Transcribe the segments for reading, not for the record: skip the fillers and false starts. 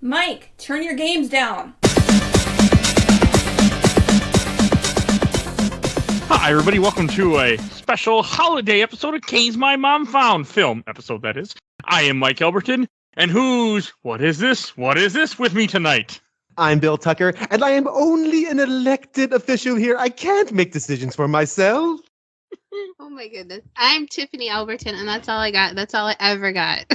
Mike, turn your games down. Hi, everybody. Welcome to a special holiday episode of Cane's My Mom Found film episode, that is. I am Mike Albertin, and what is this with me tonight? I'm Bill Tucker, and I am only an elected official here. I can't make decisions for myself. Oh my goodness. I'm Tiffany Albertin, and that's all I got. That's all I ever got.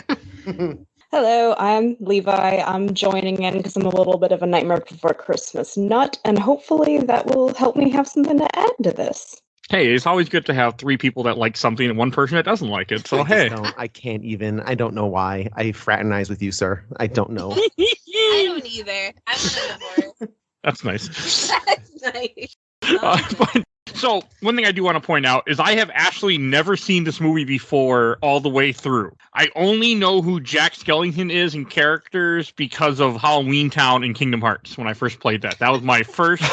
Hello, I'm Levi. I'm joining in because I'm a little bit of a Nightmare Before Christmas nut, and hopefully that will help me have something to add to this. Hey, it's always good to have three people that like something and one person that doesn't like it. So, hey. I can't even. I don't know why. I fraternize with you, sir. I don't know. I don't either. I'm on the board. That's nice. That's nice. So, one thing I do want to point out is I have actually never seen this movie before all the way through. I only know who Jack Skellington is in characters because of Halloween Town in Kingdom Hearts when I first played that. That was my first.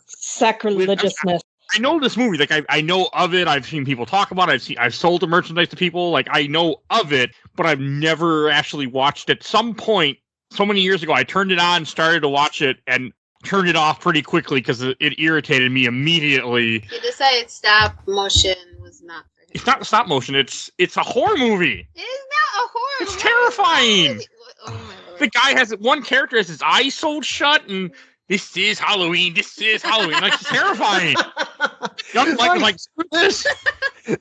Sacrilegiousness. I know this movie. Like I know of it. I've seen people talk about it. I've sold the merchandise to people. Like I know of it, but I've never actually watched it. At some point, so many years ago, I turned it on, started to watch it, and turned it off pretty quickly because it irritated me immediately. He decided stop motion was not for him. It's not stop motion. It's a horror movie. It is not a horror It's movie. terrifying. Oh my lord. The guy has one character has his eyes sewed shut, and this is Halloween. This is Halloween. Like, it's terrifying. Young Mike was like, screw this.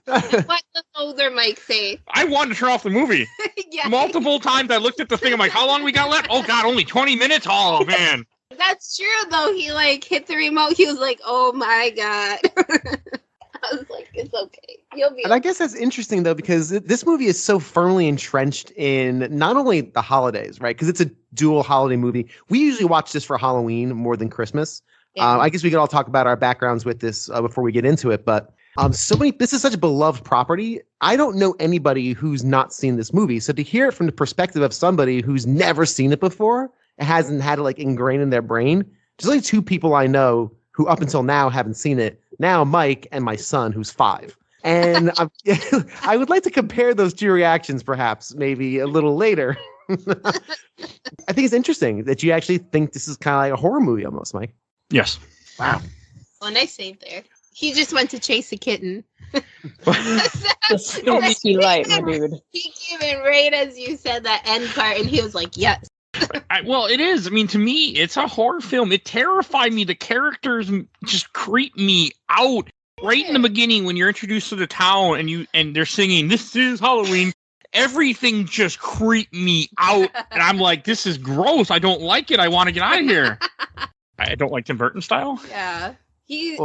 What does older Mike say? I wanted to turn off the movie. Yeah. Multiple times I looked at the thing. I'm like, how long we got left? Oh, God, only 20 minutes? Oh, man. That's true, though. He, hit the remote. He was like, oh, my God. I was like, it's okay. You'll be And I guess that's interesting, though, because this movie is so firmly entrenched in not only the holidays, right? Because it's a dual holiday movie. We usually watch this for Halloween more than Christmas. Yeah. I guess we could all talk about our backgrounds with this before we get into it. But this is such a beloved property. I don't know anybody who's not seen this movie. So to hear it from the perspective of somebody who's never seen it before, hasn't had it ingrained in their brain. There's only two people I know who up until now haven't seen it. Now, Mike and my son, who's 5. And I would like to compare those two reactions, perhaps, maybe a little later. I think it's interesting that you actually think this is kind of like a horror movie almost, Mike. Yes. Wow. Well, nice save there. He just went to chase a kitten. The spooky light, my dude. He came in right as you said that end part, and he was like, yes. Well, it is. I mean, to me, it's a horror film. It terrified me. The characters just creep me out. Right in the beginning, when you're introduced to the town and they're singing, "This is Halloween," everything just creeped me out. And I'm like, this is gross. I don't like it. I want to get out of here. I don't like Tim Burton style. Yeah. He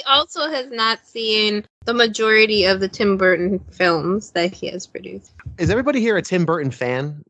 also has not seen the majority of the Tim Burton films that he has produced. Is everybody here a Tim Burton fan?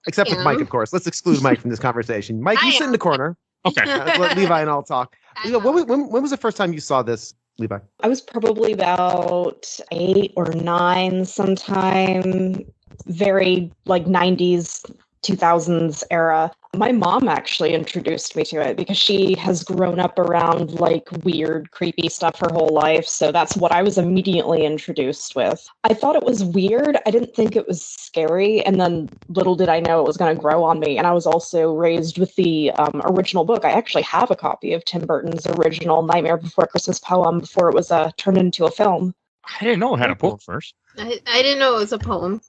Except for Mike, of course. Let's exclude Mike from this conversation. Mike, you sit in the corner. Okay. Let Levi and I'll talk. When was the first time you saw this, Levi? I was probably about 8 or 9 sometime, very 90s, 2000s era. My mom actually introduced me to it because she has grown up around weird, creepy stuff her whole life. So that's what I was immediately introduced with. I thought it was weird. I didn't think it was scary. And then little did I know it was going to grow on me. And I was also raised with the original book. I actually have a copy of Tim Burton's original Nightmare Before Christmas poem before it was turned into a film. I didn't know it had a book first. I didn't know it was a poem.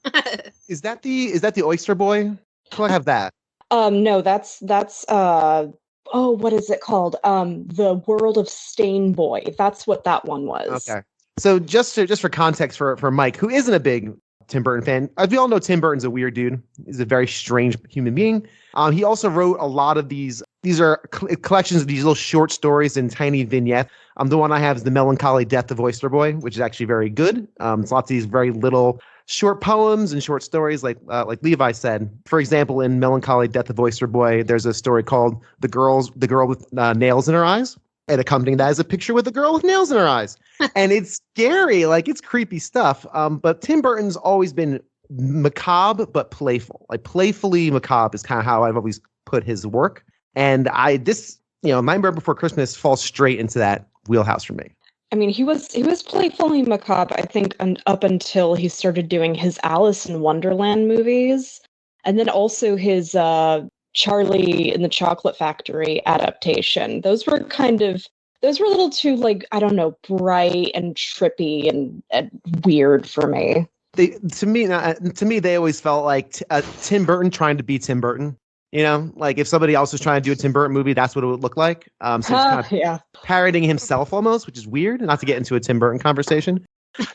Is that the Oyster Boy? Do I have that? No, that's what is it called? The World of Stain Boy. That's what that one was. Okay. So just for context for Mike, who isn't a big Tim Burton fan, as we all know, Tim Burton's a weird dude. He's a very strange human being. He also wrote a lot of these. These are collections of these little short stories in tiny vignettes. The one I have is The Melancholy Death of Oyster Boy, which is actually very good. It's lots of these very little short poems and short stories, like Levi said. For example, in Melancholy Death of Oyster Boy, there's a story called The Girl with Nails in Her Eyes. And accompanying that is a picture with a girl with nails in her eyes. And it's scary, it's creepy stuff. But Tim Burton's always been macabre, but playful. Playfully macabre is kind of how I've always put his work. And Nightmare Before Christmas falls straight into that wheelhouse for me. I mean, he was playfully macabre, I think, up until he started doing his Alice in Wonderland movies. And then also his Charlie in the Chocolate Factory adaptation. Those were a little too, like, I don't know, bright and trippy and weird for me. To me, they always felt like Tim Burton trying to be Tim Burton. You know, like if somebody else was trying to do a Tim Burton movie, that's what it would look like. So he's kind of parodying himself almost, which is weird. Not to get into a Tim Burton conversation,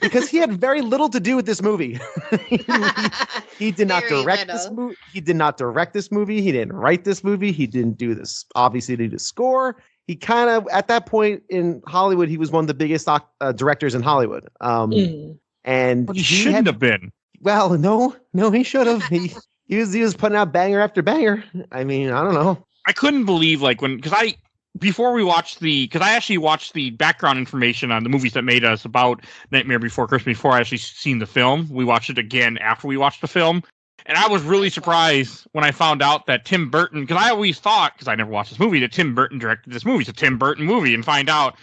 because he had very little to do with this movie. He did not direct this movie. He did not direct this movie. He didn't write this movie. He didn't do this. Obviously, do the score. He kind of, at that point in Hollywood, he was one of the biggest directors in Hollywood. And but he shouldn't have been. Well, no, he should have. He was putting out banger after banger. I mean, I don't know. I couldn't believe because I actually watched the background information on the movies that made us about Nightmare Before Christmas before I actually seen the film. We watched it again after we watched the film. And I was really surprised when I found out that Tim Burton, because I always thought, because I never watched this movie, that Tim Burton directed this movie. It's a Tim Burton movie, and find out.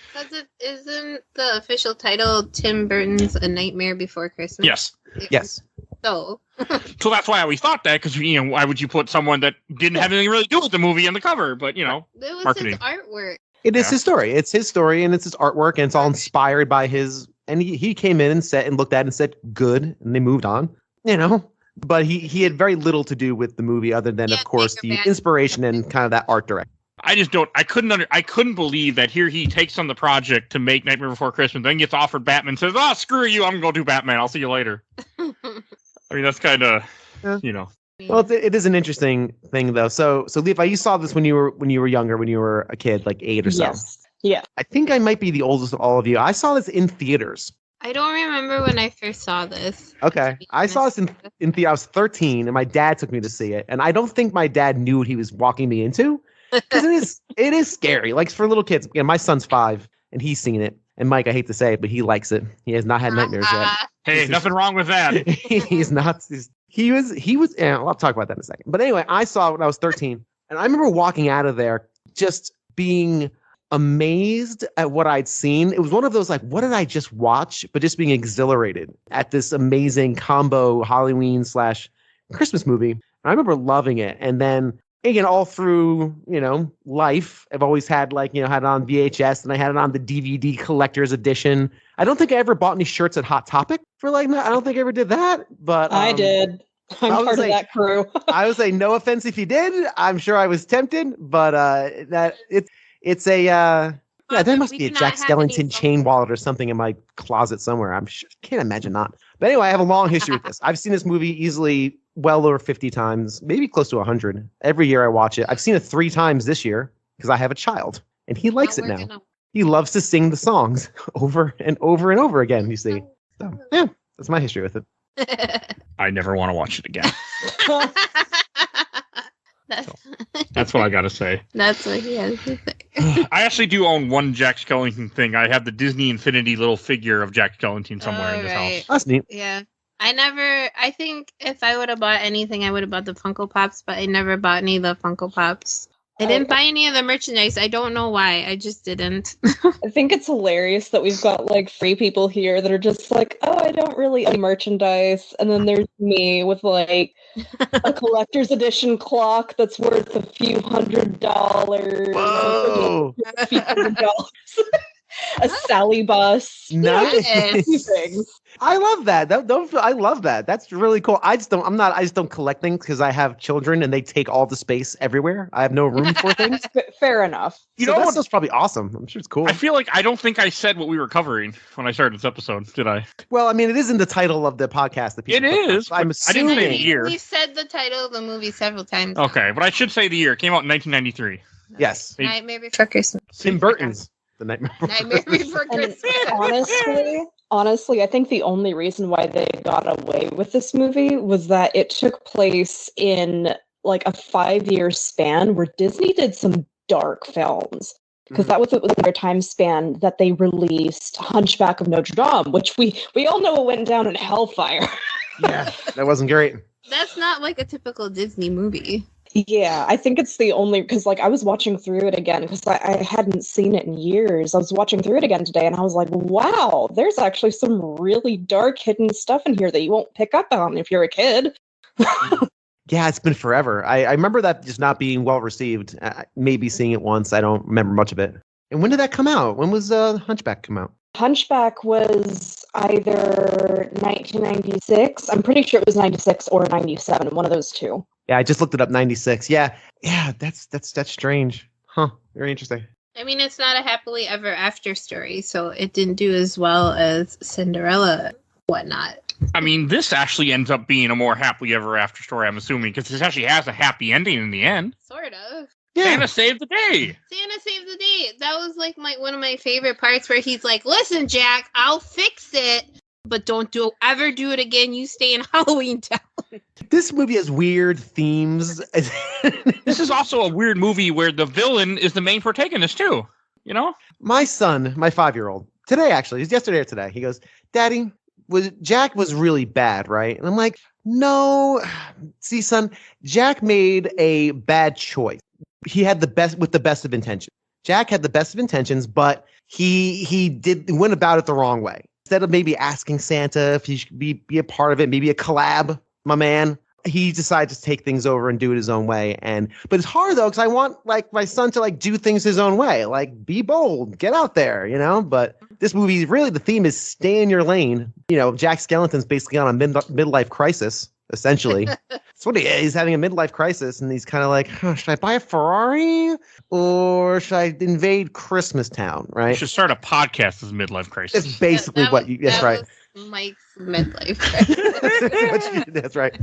Isn't the official title Tim Burton's A Nightmare Before Christmas? Yes. So that's why I always thought that, because, why would you put someone that didn't have anything really to do with the movie on the cover? But, it was marketing. His artwork. It is his story. It's his story, and it's his artwork, and it's all inspired by his. And he came in and looked at it and said, good, and they moved on. But he had very little to do with the movie, other than, of course, the inspiration and kind of that art direction. I couldn't believe that here he takes on the project to make Nightmare Before Christmas, then gets offered Batman, says, screw you, I'm going to do Batman, I'll see you later. I mean, that's kind of, Well, it is an interesting thing, though. So Levi, you saw this when you were younger, when you were a kid, like 8 or so. Yes. Yeah. I think I might be the oldest of all of you. I saw this in theaters. I don't remember when I first saw this. Okay. I saw this in theater. I was 13, and my dad took me to see it. And I don't think my dad knew what he was walking me into. Because it is scary. Like, for little kids. Again, my son's 5, and he's seen it. And Mike, I hate to say it, but he likes it. He has not had nightmares yet. Hey, nothing wrong with that. He's not. He was. Yeah, I'll talk about that in a second. But anyway, I saw it when I was 13, and I remember walking out of there just being amazed at what I'd seen. It was one of those, like, what did I just watch? But just being exhilarated at this amazing combo Halloween/Christmas movie. And I remember loving it. And then again, all through, life, I've always had, had it on VHS, and I had it on the DVD collector's edition. I don't think I ever bought any shirts at Hot Topic for I don't think I ever did that, but I did. I'm part of that crew. I would say no offense if you did. I'm sure I was tempted, but it's a there must be a Jack Skellington chain wallet or something in my closet somewhere. I'm sure, can't imagine not. But anyway, I have a long history with this. I've seen this movie easily well over 50 times, maybe close to 100. Every year I watch it. I've seen it 3 times this year because I have a child, and he likes it now. He loves to sing the songs over and over and over again, you see. So, yeah, that's my history with it. I never want to watch it again. That's what I got to say. That's what he has to say. I actually do own one Jack Skellington thing. I have the Disney Infinity little figure of Jack Skellington somewhere in this house. That's neat. Yeah. I think if I would have bought anything, I would have bought the Funko Pops, but I never bought any of the Funko Pops. I didn't buy any of the merchandise. I don't know why. I just didn't. I think it's hilarious that we've got free people here that are just like, oh, I don't really own merchandise. And then there's me with a collector's edition clock that's worth a few $100. Whoa! A few $100. A Sally bus. Nice. Things. I love that. I love that. That's really cool. I just don't collect things because I have children and they take all the space everywhere. I have no room for things. Fair enough. That's probably awesome. I'm sure it's cool. I feel like I don't think I said what we were covering when I started this episode, did I? Well, I mean, it is in the title of the podcast. It is. I'm assuming. I didn't say the year. We've said the title of the movie several times. Okay, but I should say the year. It came out in 1993. Yes. Nightmare Before Christmas. Tim Burton's The Nightmare Before Christmas. Honestly, I think the only reason why they got away with this movie was that it took place in a 5-year span where Disney did some dark films. Because that was their time span that they released Hunchback of Notre Dame, which we all know it went down in hellfire. Yeah, that wasn't great. That's not a typical Disney movie. Yeah, I think it's the only, because I was watching through it again because I hadn't seen it in years. I was watching through it again today and I was like, wow, there's actually some really dark hidden stuff in here that you won't pick up on if you're a kid. Yeah, it's been forever. I remember that just not being well received. Maybe seeing it once. I don't remember much of it. And when did that come out? When was Hunchback come out? Hunchback was either 1996. I'm pretty sure it was 96 or 97. One of those two. Yeah, I just looked it up. 96. Yeah, that's strange. Huh? Very interesting. I mean, it's not a happily ever after story, so it didn't do as well as Cinderella and whatnot. I mean, this actually ends up being a more happily ever after story, I'm assuming, because this actually has a happy ending in the end. Sort of. Yeah. Santa saved the day. Santa saved the day. That was like one of my favorite parts where he's like, "Listen, Jack, I'll fix it, but don't ever do it again. You stay in Halloween Town." This movie has weird themes. This is also a weird movie where the villain is the main protagonist too. You know, My son, my 5-year-old, today actually, it was yesterday or today. He goes, "Daddy, Jack was really bad, right?" And I'm like, "No, see, son, Jack made a bad choice. He had the best of intentions. Jack had the best of intentions, but he went about it the wrong way. Instead of maybe asking Santa if he should be a part of it, maybe a collab, my man, he decided to take things over and do it his own way. But it's hard though, because I want like my son to like do things his own way, like be bold, get out there, you know. But this movie, really, the theme is stay in your lane. You know, Jack Skellington's basically on a midlife crisis, essentially. That's what he is. He's having a midlife crisis, and he's kind of like, should I buy a Ferrari or should I invade Christmas Town? you Right? should start a podcast as midlife crisis. It's basically That what was- you. That's that right. was Mike's midlife. That's right.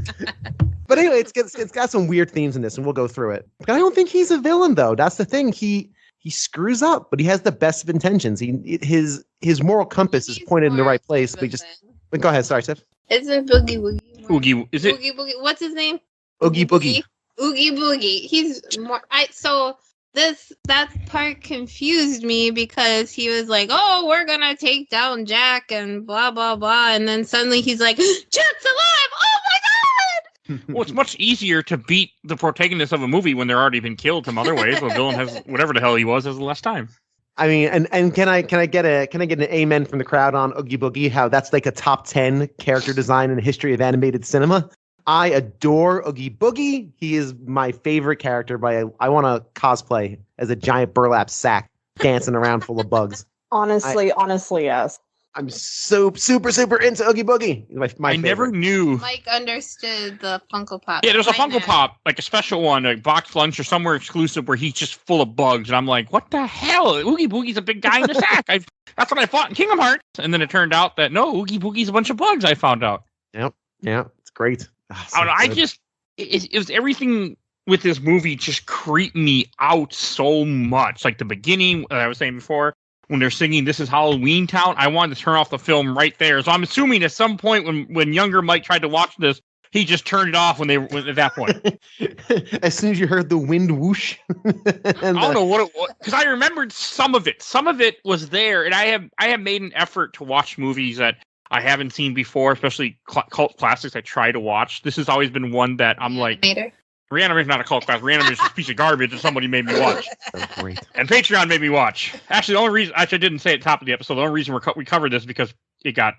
But anyway, it's got some weird themes in this, and we'll go through it. But I don't think he's a villain, though. That's the thing. He screws up, but he has the best of intentions. His moral compass is He's pointed in the more right place. of a But just villain. go ahead. Sorry, Tiff. Isn't Boogie Woogie? Oogie, is it? Oogie Boogie. What's his name? Oogie Boogie. Oogie Boogie. He's more. That part confused me because he was like, "Oh, we're gonna take down Jack and blah blah blah," and then suddenly he's like, "Jack's alive! Oh my god!" Well, it's much easier to beat the protagonist of a movie when they're already been killed some other ways. The villain has whatever the hell he was has less time. I mean, and can I get an amen from the crowd on Oogie Boogie? How that's like a top 10 character design in the history of animated cinema. I adore Oogie Boogie. He is my favorite character. I want to cosplay as a giant burlap sack dancing around full of bugs. Honestly, yes. I'm so super into Oogie Boogie. My I never favorite. knew. Mike understood the Funko Pop. Yeah, there's a behind Funko that. Pop, like a special one, like box lunch or somewhere exclusive where he's just full of bugs. And I'm like, what the hell? Oogie Boogie's a big guy in the sack. That's what I thought in Kingdom Hearts. And then it turned out that no, Oogie Boogie's a bunch of bugs, I found out. Yeah, it's great. I just, it was everything with this movie just creeped me out so much. Like the beginning, I was saying before, when they're singing "This Is Halloween Town," I wanted to turn off the film right there. So I'm assuming at some point when younger Mike tried to watch this, he just turned it off when at that point. As soon as you heard the wind whoosh. I don't know what it was, because I remembered some of it. Some of it was there, and I have made an effort to watch movies that I haven't seen before, especially cult classics I try to watch. This has always been one that I'm like, Later. Reanimation's not a cult classic. Reanimation's just a piece of garbage that somebody made me watch. So great. And Patreon made me watch. Actually, the only reason, I didn't say at the top of the episode, the only reason we covered this is because it got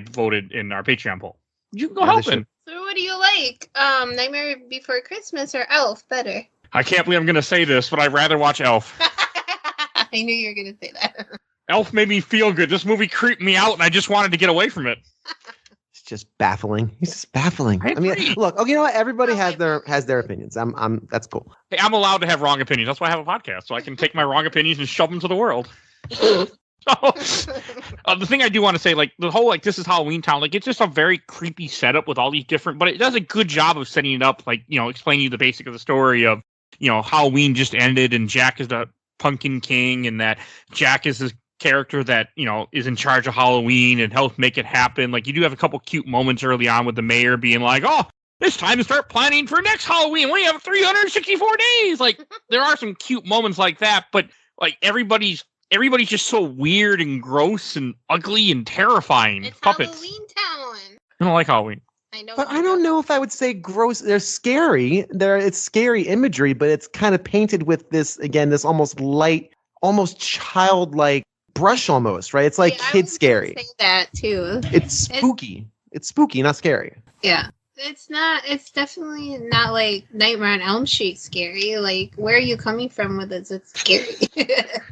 voted in our Patreon poll. You can go Yeah, they helping. So what do you like? Nightmare Before Christmas or Elf better? I can't believe I'm going to say this, but I'd rather watch Elf. I knew you were gonna say that. Elf made me feel good. This movie creeped me out, and I just wanted to get away from it. It's just baffling. He's just baffling. I I mean, agree. look, okay, you know what? Everybody has their opinions. That's cool. Hey, I'm allowed to have wrong opinions. That's why I have a podcast, so I can take my wrong opinions and shove them to the world. The thing I do want to say, like the whole like This Is Halloween Town, like it's just a very creepy setup with all these different, but it does a good job of setting it up, like, you know, explaining you the basic of the story of, you know, Halloween just ended and Jack is the Pumpkin King, and that Jack is this character that, you know, is in charge of Halloween and helps make it happen. Like you do have a couple cute moments early on with the mayor being like, "Oh, it's time to start planning for next Halloween. We have 364 days." Like there are some cute moments like that, but like everybody's just so weird and gross and ugly and terrifying. It's Puppets. Halloween Town. I don't like Halloween. I know. But I don't know if I would say gross. They're scary. It's scary imagery, but it's kind of painted with this almost light, almost childlike brush almost, right? It's like Yeah, I kid was gonna scary. Say that too. It's spooky. It's spooky, not scary. Yeah. It's not. It's definitely not like Nightmare on Elm Street scary. Like, where are you coming from with it? It's scary.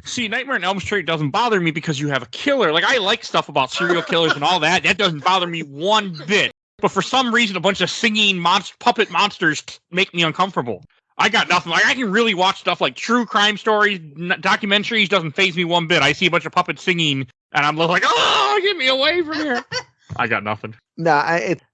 See, Nightmare on Elm Street doesn't bother me because you have a killer. Like, I like stuff about serial killers and all that. That doesn't bother me one bit. But for some reason, a bunch of singing puppet monsters make me uncomfortable. I got nothing. Like, I can really watch stuff like true crime stories, documentaries. Doesn't faze me one bit. I see a bunch of puppets singing, and I'm like, oh, get me away from here. I got nothing.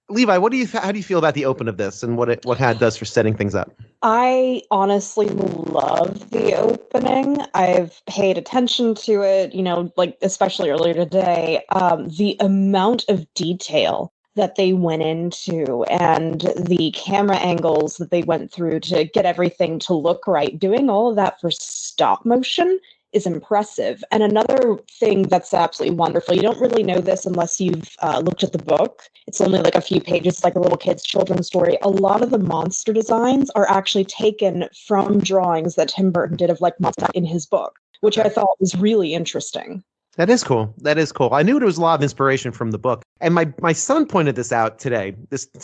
Levi, how do you feel about the open of this and what it does for setting things up? I honestly love the opening. I've paid attention to it, like especially earlier today. The amount of detail that they went into and the camera angles that they went through to get everything to look right, doing all of that for stop motion is impressive. And another thing that's absolutely wonderful, you don't really know this unless you've looked at the book. It's only like a few pages, like a little kid's children's story. A lot of the monster designs are actually taken from drawings that Tim Burton did of like monsters in his book, which I thought was really interesting. That is cool. I knew there was a lot of inspiration from the book. And my son pointed this out today,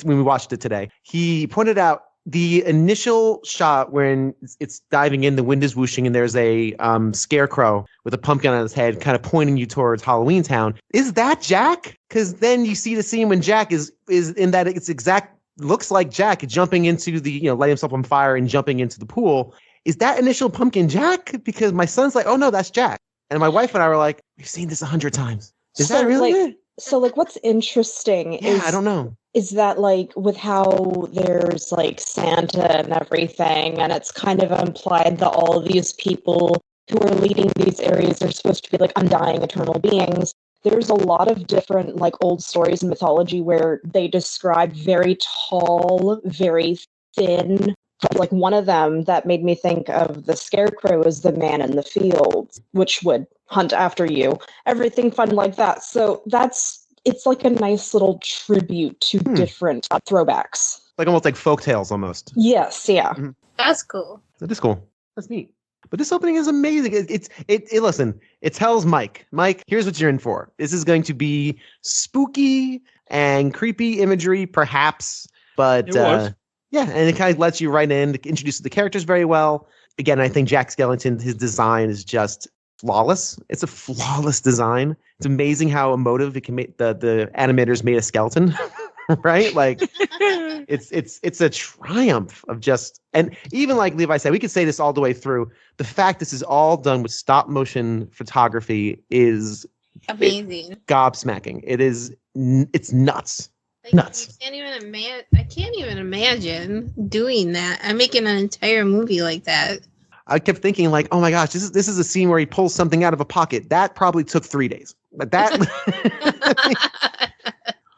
when we watched it today. He pointed out the initial shot when it's diving in, the wind is whooshing, and there's a scarecrow with a pumpkin on his head kind of pointing you towards Halloween Town. Is that Jack? Because then you see the scene when Jack is in that looks like Jack jumping into the, lighting himself on fire and jumping into the pool. Is that initial pumpkin Jack? Because my son's like, oh no, that's Jack. And my wife and I were like, we've seen this 100 times. Is that really it? So what's interesting I don't know. Is that like with how there's like Santa and everything, and it's kind of implied that all of these people who are leading these areas are supposed to be like undying eternal beings. There's a lot of different like old stories and mythology where they describe very tall, very thin. Like one of them that made me think of the scarecrow is the man in the field, which would hunt after you. Everything fun like that. So it's like a nice little tribute to different throwbacks. Like almost like folktales almost. Yes, yeah. Mm-hmm. That's cool. That is cool. That's neat. But this opening is amazing. Listen, it tells Mike, here's what you're in for. This is going to be spooky and creepy imagery, perhaps, but it was. Yeah, and it kind of lets you right in, introduces the characters very well. Again, I think Jack Skellington, his design is just flawless. It's a flawless design. It's amazing how emotive it can make. The animators made a skeleton, right? Like it's a triumph of just, and even like Levi said, we could say this all the way through. The fact this is all done with stop motion photography is amazing. Gobsmacking. It's nuts. Like, nuts. I can't even imagine doing that. I'm making an entire movie like that. I kept thinking like, oh my gosh, this is a scene where he pulls something out of a pocket. That probably took 3 days. But that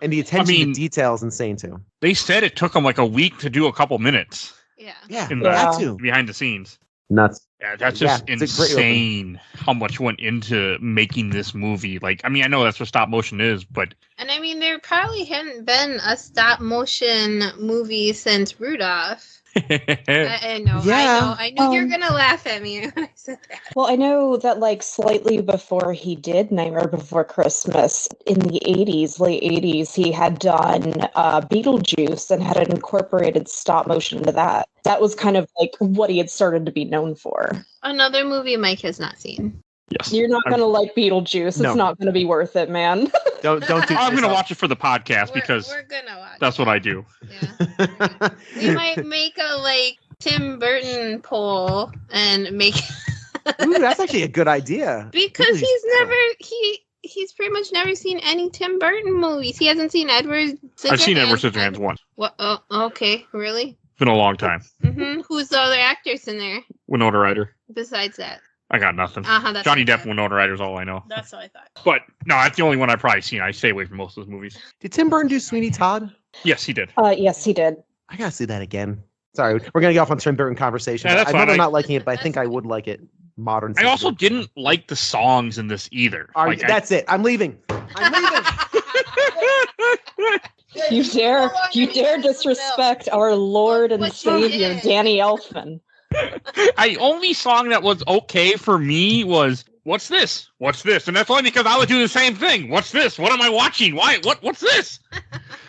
and the attention to detail is insane too. They said it took them like a week to do a couple minutes. Yeah, that too. Behind the scenes. Nuts. Yeah, that's just insane how much went into making this movie. Like, I mean, I know that's what stop motion is, but... And I mean, there probably hadn't been a stop motion movie since Rudolph. I know. I knew you were going to laugh at me when I said that. Well, I know that like slightly before he did Nightmare Before Christmas, in the 80s, late 80s, he had done Beetlejuice and had incorporated stop motion into that. That was kind of like what he had started to be known for. Another movie Mike has not seen. Yes. You're not going to like Beetlejuice. No. It's not going to be worth it, man. Don't do I'm going to watch it for the podcast because we're gonna watch that's what I do. Yeah. We might make a like Tim Burton poll and make Ooh, that's actually a good idea. Because he's pretty much never seen any Tim Burton movies. He hasn't seen Edward Scissorhands. I've seen Edward Scissorhands once. What? Oh, okay. Really? It's been a long time. Mm-hmm. Who's the other actors in there Winona Ryder. besides that? I got nothing. That's Johnny Depp and Winona Ryder's all I know. That's what I thought. But no, that's the only one I've probably seen. I stay away from most of those movies. Did Tim Burton do Sweeney Todd? Yes, he did. Yes, he did. I gotta see that again. Sorry, we're gonna get off on Tim Burton conversation. Yeah, that's I fine. remember not liking it, but I think I would like it modern. I also didn't like the songs in this either. That's it. I'm leaving. You dare disrespect our Lord and Savior, Danny Elfman. The only song that was okay for me was "What's This? What's This?" And that's only because I would do the same thing. What's this? What am I watching? Why? What's this?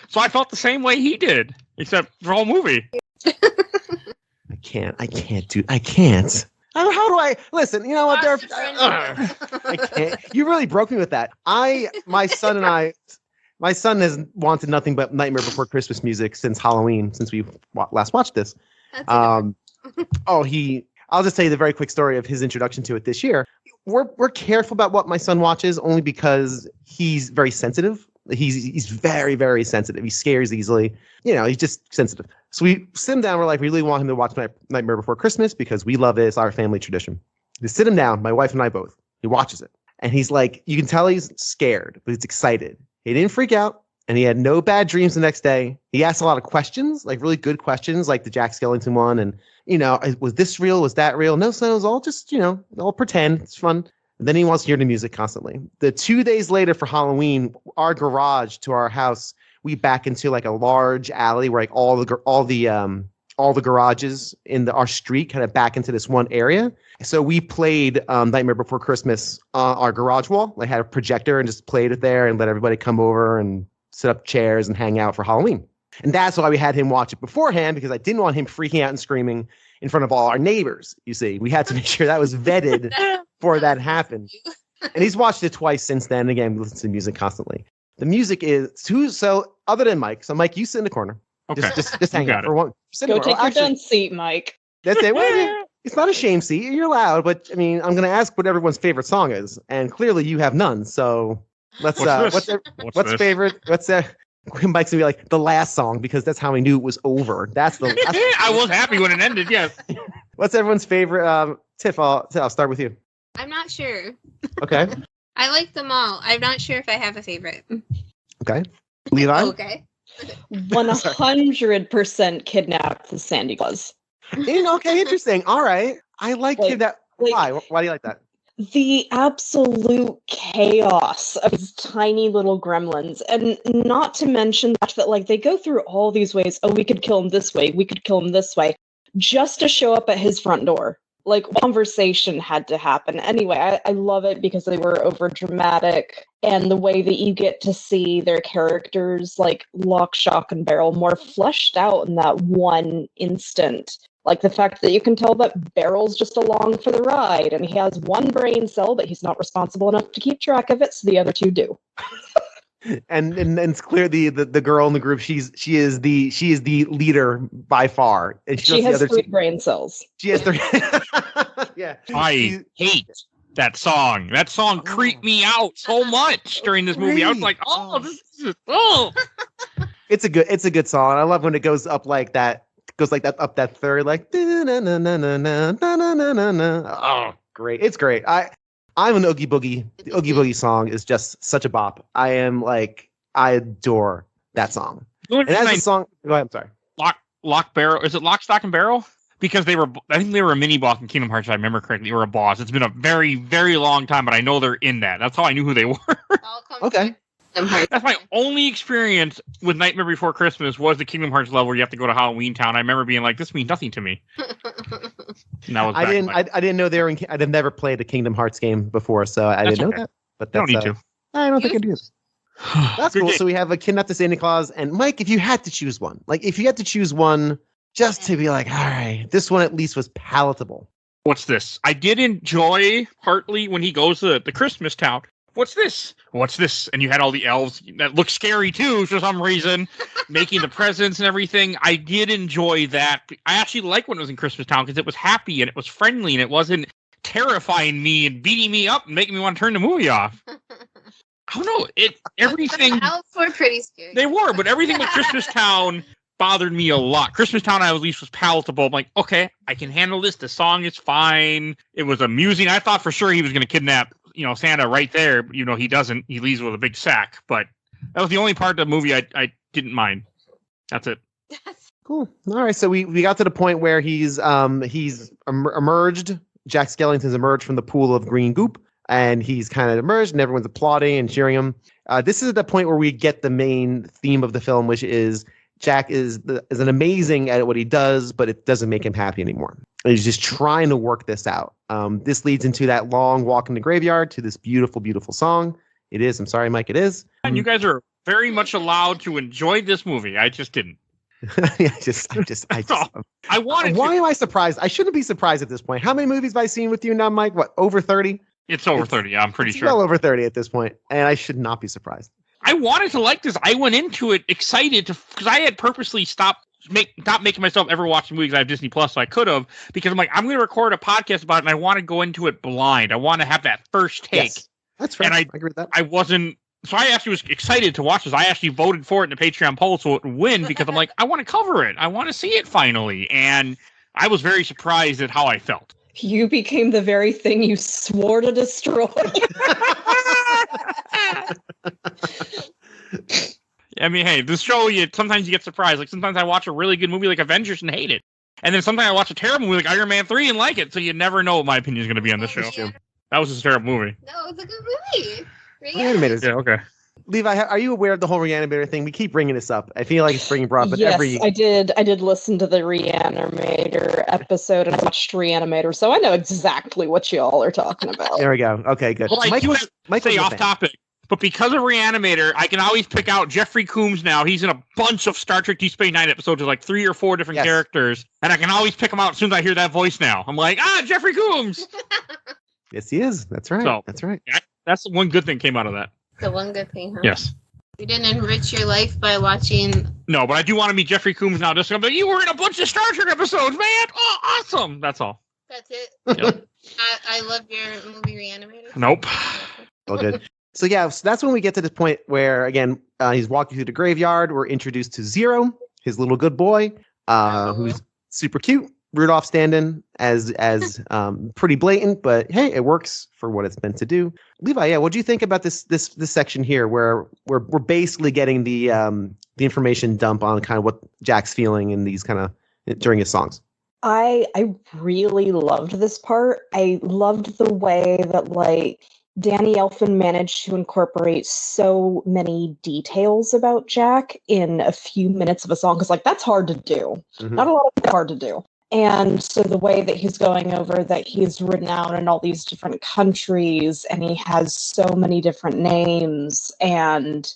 So I felt the same way he did. except for the whole movie. I can't. How do I listen? You know what? I can't. You really broke me with that. My son has wanted nothing but Nightmare Before Christmas music since Halloween, since we last watched this. I'll just tell you the very quick story of his introduction to it this year. We're careful about what my son watches only because he's very sensitive. He's very, very sensitive. He scares easily. He's just sensitive. So we sit him down. We're like, we really want him to watch Nightmare Before Christmas because we love it. It's our family tradition. We sit him down, my wife and I both. He watches it. And he's like, you can tell he's scared, but he's excited. He didn't freak out. And he had no bad dreams the next day. He asked a lot of questions, like really good questions, like the Jack Skellington one. And, was this real? Was that real? No, so it was all just, all pretend. It's fun. And then he wants to hear the music constantly. The 2 days later for Halloween, our garage to our house, we back into like a large alley where like all the garages in our street kind of back into this one area. So we played Nightmare Before Christmas on our garage wall. I had a projector and just played it there and let everybody come over and set up chairs and hang out for Halloween. And that's why we had him watch it beforehand, because I didn't want him freaking out and screaming in front of all our neighbors. You see, we had to make sure that was vetted before that happened. And he's watched it twice since then. Again, we listen to music constantly. The music is so other than Mike. So Mike, you sit in the corner. Okay. Just hang out for one. Go take your dunce seat, Mike. That's it. Well, it's not a shame seat. You're allowed, but I mean, I'm going to ask what everyone's favorite song is, and clearly you have none. So let's. What's favorite? What's that? Mike's gonna be like the last song because that's how he knew it was over. That's the. I was happy when it ended. Yes. What's everyone's favorite? Tiff, I'll start with you. I'm not sure. Okay. I like them all. I'm not sure if I have a favorite. Okay. Levi. Okay. 100% Kidnap the Sandy Claus. Okay, interesting. All right. I like Kidnap. Why? Why do you like that? The absolute chaos of these tiny little gremlins. And not to mention that they go through all these ways. Oh, we could kill him this way. We could kill him this way. Just to show up at his front door. Conversation had to happen. Anyway, I love it because they were over dramatic, and the way that you get to see their characters lock, shock, and barrel more fleshed out in that one instant. Like the fact that you can tell that Barrel's just along for the ride, and he has one brain cell, but he's not responsible enough to keep track of it, so the other two do. And it's clear the girl in the group, she is the leader by far, and she has three brain cells. She has three. Yeah, I hate that song. That song creeped me out so much during this movie. I was like, this is It's a good song. I love when it goes up like that. Goes like that up that third, like oh, great! It's great. I'm an Oogie Boogie. The Oogie Boogie song is just such a bop. I adore that song. And as a song, go ahead. I'm sorry. Lock Barrel. Is it Lock, Stock, and Barrel? Because I think they were a mini boss in Kingdom Hearts. If I remember correctly, they were a boss. It's been a very, very long time, but I know they're in that. That's how I knew who they were. Okay. That's my only experience with Nightmare Before Christmas was the Kingdom Hearts level where you have to go to Halloween Town. I remember being like, this means nothing to me. And that was I didn't know they were I'd never played a Kingdom Hearts game before, so I didn't know that. But that's, don't need to. I don't think I do. That's cool. So we have a Kidnap the Santa Claus. And Mike, if you had to choose one, just to be like, all right, this one at least was palatable. What's this? I did enjoy partly when he goes to the Christmas town. What's this? What's this? And you had all the elves that look scary too for some reason, making the presents and everything. I did enjoy that. I actually liked when it was in Christmas Town because it was happy and it was friendly and it wasn't terrifying me and beating me up and making me want to turn the movie off. I don't know. Everything. The elves were pretty scary. They were, but everything with Christmas Town bothered me a lot. Christmas Town, at least, was palatable. I'm like, okay, I can handle this. The song is fine. It was amusing. I thought for sure he was going to kidnap Santa right there. He doesn't. He leaves with a big sack. But that was the only part of the movie I didn't mind. That's it. Cool. All right. So we got to the point where he's emerged. Jack Skellington's emerged from the pool of green goop, and he's kind of emerged, and everyone's applauding and cheering him. This is the point where we get the main theme of the film, which is Jack is an amazing at what he does, but it doesn't make him happy anymore. And he's just trying to work this out. This leads into that long walk in the graveyard to this beautiful, beautiful song. It is. I'm sorry, Mike. It is. And you guys are very much allowed to enjoy this movie. I just didn't. I wanted. Why am I surprised? I shouldn't be surprised at this point. How many movies have I seen with you now, Mike? What, over 30? It's over 30. Yeah, I'm pretty sure. Well over 30 at this point, and I should not be surprised. I wanted to like this. I went into it excited because I had purposely stopped making myself ever watch movies. I have Disney Plus, so I could have, because I'm like, I'm going to record a podcast about it, and I want to go into it blind. I want to have that first take. Yes, that's fair. And I agree with that. I wasn't. So I actually was excited to watch this. I actually voted for it in the Patreon poll so it would win, because I'm like, I want to cover it. I want to see it finally. And I was very surprised at how I felt. You became the very thing you swore to destroy. I mean, hey, this show, sometimes you get surprised. Like, sometimes I watch a really good movie like Avengers and hate it. And then sometimes I watch a terrible movie like Iron Man 3 and like it. So you never know what my opinion is going to be on this show. Yeah. That was just a terrible movie. No, it's a good movie. Reanimators. Yeah, okay. Levi, are you aware of the whole Reanimator thing? We keep bringing this up. I feel like it's being brought up Yes, every... I did listen to the Reanimator episode, and I watched Reanimator, so I know exactly what you all are talking about. There we go. Okay, good. Well, I do have to say off fan. topic, but because of Reanimator, I can always pick out Jeffrey Combs now. He's in a bunch of Star Trek Deep Space Nine episodes with like 3 or 4 different characters, and I can always pick him out as soon as I hear that voice now. I'm like, Jeffrey Combs! Yes, he is. That's right. So, that's right. That's the one good thing came out of that. The one good thing, huh? Yes. You didn't enrich your life by watching... No, but I do want to meet Jeffrey Combs now. Just like, you were in a bunch of Star Trek episodes, man! Oh, awesome! That's all. That's it? Yep. I love your movie Reanimator. Nope. All good. So that's when we get to the point where, again, he's walking through the graveyard. We're introduced to Zero, his little good boy, who's super cute. Rudolph standing as pretty blatant, but hey, it works for what it's meant to do. Levi, what do you think about this section here, where we're basically getting the information dump on kind of what Jack's feeling in these kind of during his songs? I really loved this part. I loved the way that Danny Elfman managed to incorporate so many details about Jack in a few minutes of a song, because that's hard to do. Mm-hmm. Not a lot of it's hard to do. And so the way that he's going over that he's ridden out in all these different countries, and he has so many different names, and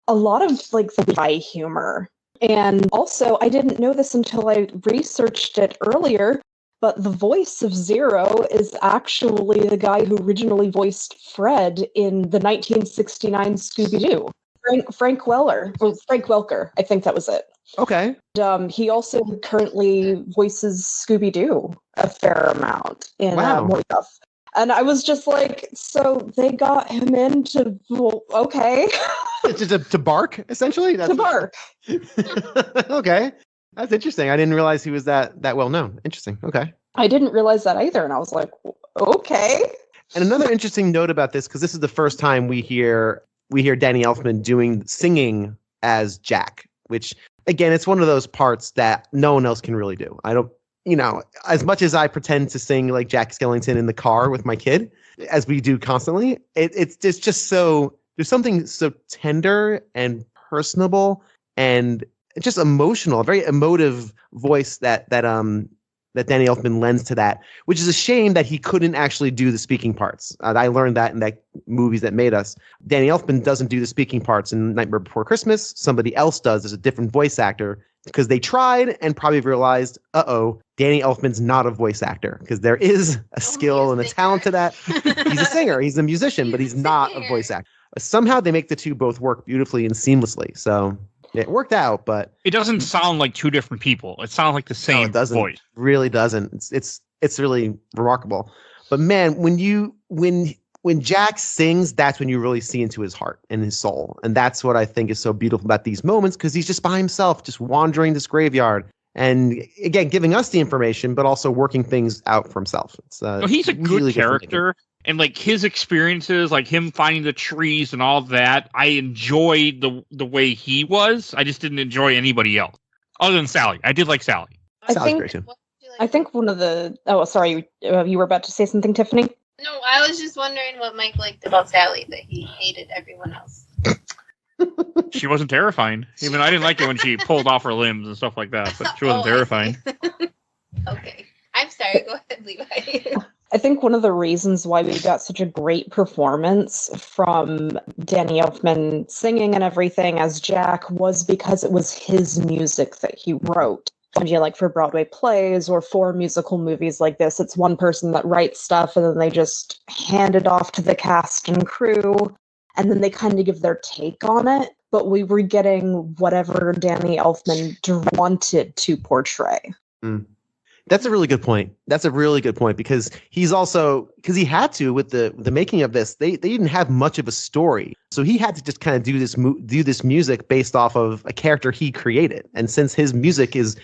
a lot of the Levi humor. And also, I didn't know this until I researched it earlier, but the voice of Zero is actually the guy who originally voiced Fred in the 1969 Scooby-Doo. Frank Welker, I think that was it. Okay. And, he also currently voices Scooby-Doo a fair amount in more stuff. And I was just like, so they got him in to, okay. to bark, essentially? Bark. Okay. That's interesting. I didn't realize he was that well known. Interesting. Okay. I didn't realize that either. And I was like, okay. And another interesting note about this, because this is the first time we hear Danny Elfman singing as Jack, which, again, it's one of those parts that no one else can really do. I don't, as much as I pretend to sing like Jack Skellington in the car with my kid, as we do constantly, it's just so, there's something so tender and personable and just emotional, a very emotive voice that Danny Elfman lends to that, which is a shame that he couldn't actually do the speaking parts. I learned that in that Movies That Made Us. Danny Elfman doesn't do the speaking parts in Nightmare Before Christmas. Somebody else does. There's a different voice actor, because they tried and probably realized, Danny Elfman's not a voice actor, because there is a skill and a talent to that. He's a singer, he's a musician, but he's not a voice actor. Somehow they make the two both work beautifully and seamlessly. So it worked out, but it doesn't sound like two different people. It sounds like the same voice. It really doesn't. It's really remarkable. But man, when Jack sings, that's when you really see into his heart and his soul. And that's what I think is so beautiful about these moments, because he's just by himself, just wandering this graveyard. And again, giving us the information, but also working things out for himself. He's a really good character. And his experiences, him finding the trees and all that, I enjoyed the way he was. I just didn't enjoy anybody else other than Sally. I did like Sally. Sally's great too. I think one of the... Oh, sorry. You were about to say something, Tiffany? No, I was just wondering what Mike liked about Sally, that he hated everyone else. She wasn't terrifying. Even I didn't like it when she pulled off her limbs and stuff like that, but she wasn't terrifying. Okay. I'm sorry. Go ahead, Levi. I think one of the reasons why we got such a great performance from Danny Elfman singing and everything as Jack was because it was his music that he wrote. Like for Broadway plays or for musical movies like this, it's one person that writes stuff and then they just hand it off to the cast and crew and then they kind of give their take on it. But we were getting whatever Danny Elfman wanted to portray. That's a really good point. That's a really good point because he had to with the making of this. They didn't have much of a story, so he had to just kind of do this music based off of a character he created. And since his music is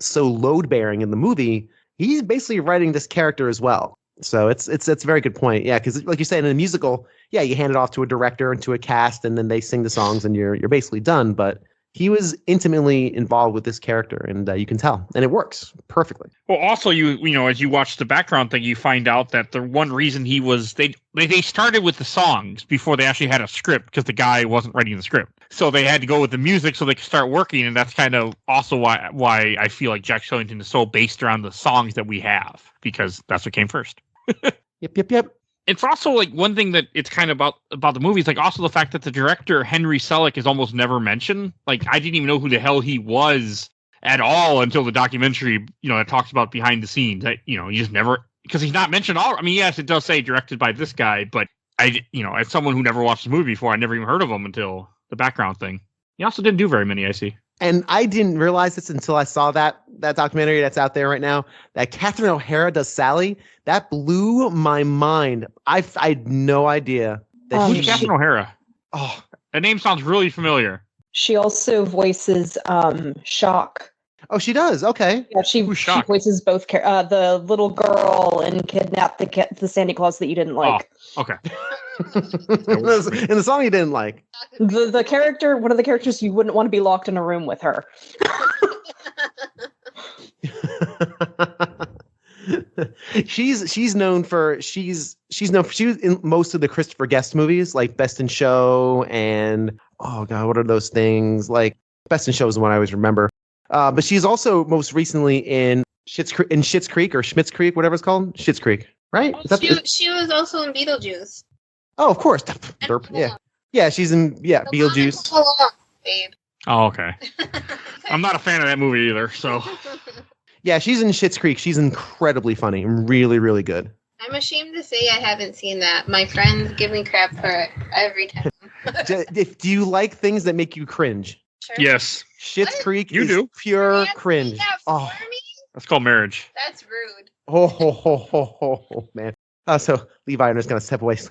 so load bearing in the movie, he's basically writing this character as well. So it's a very good point. Yeah, because like you said in a musical, yeah, you hand it off to a director and to a cast, and then they sing the songs, and you're basically done. But he was intimately involved with this character, and you can tell, and it works perfectly. Well, also, you know, as you watch the background thing, you find out that the one reason he was they started with the songs before they actually had a script because the guy wasn't writing the script, so they had to go with the music so they could start working, and that's kind of also why I feel like Jack Skellington is so based around the songs that we have because that's what came first. Yep. It's also like one thing that it's kind of about the movie is like also the fact that the director Henry Selick is almost never mentioned. Like I didn't even know who the hell he was at all until the documentary, you know, that talks about behind the scenes. That, you know, you just never, because he's not mentioned all. I mean, yes, it does say directed by this guy, but as someone who never watched the movie before, I never even heard of him until the background thing. He also didn't do very many, I see. And I didn't realize this until I saw that documentary that's out there right now, that Catherine O'Hara does Sally. That blew my mind. I had no idea. Who's Catherine O'Hara? Oh, that name sounds really familiar. She also voices Shock. Oh, she does? Okay. Yeah, she voices both the little girl in Kidnap, the Santa Claus that you didn't like. Oh, okay. In the song you didn't like. The character, one of the characters you wouldn't want to be locked in a room with her. She's known for she was in most of the Christopher Guest movies, like Best in Show and oh god, what are those things? Like Best in Show is the one I always remember. But she's also most recently in Schitt's Creek or Schmitt's Creek, whatever it's called. Schitt's Creek, right? She was also in Beetlejuice. Oh, of course. Yeah, she's in Beetlejuice. Babe. Oh, okay. I'm not a fan of that movie either, so. Yeah, she's in Schitt's Creek. She's incredibly funny and really, really good. I'm ashamed to say I haven't seen that. My friends give me crap for it every time. Do you like things that make you cringe? Sure. Yes. Schitt's Creek you is do. Pure cringe. Oh, that's called marriage. That's rude. Oh, man. So Levi, I'm just gonna step away. It's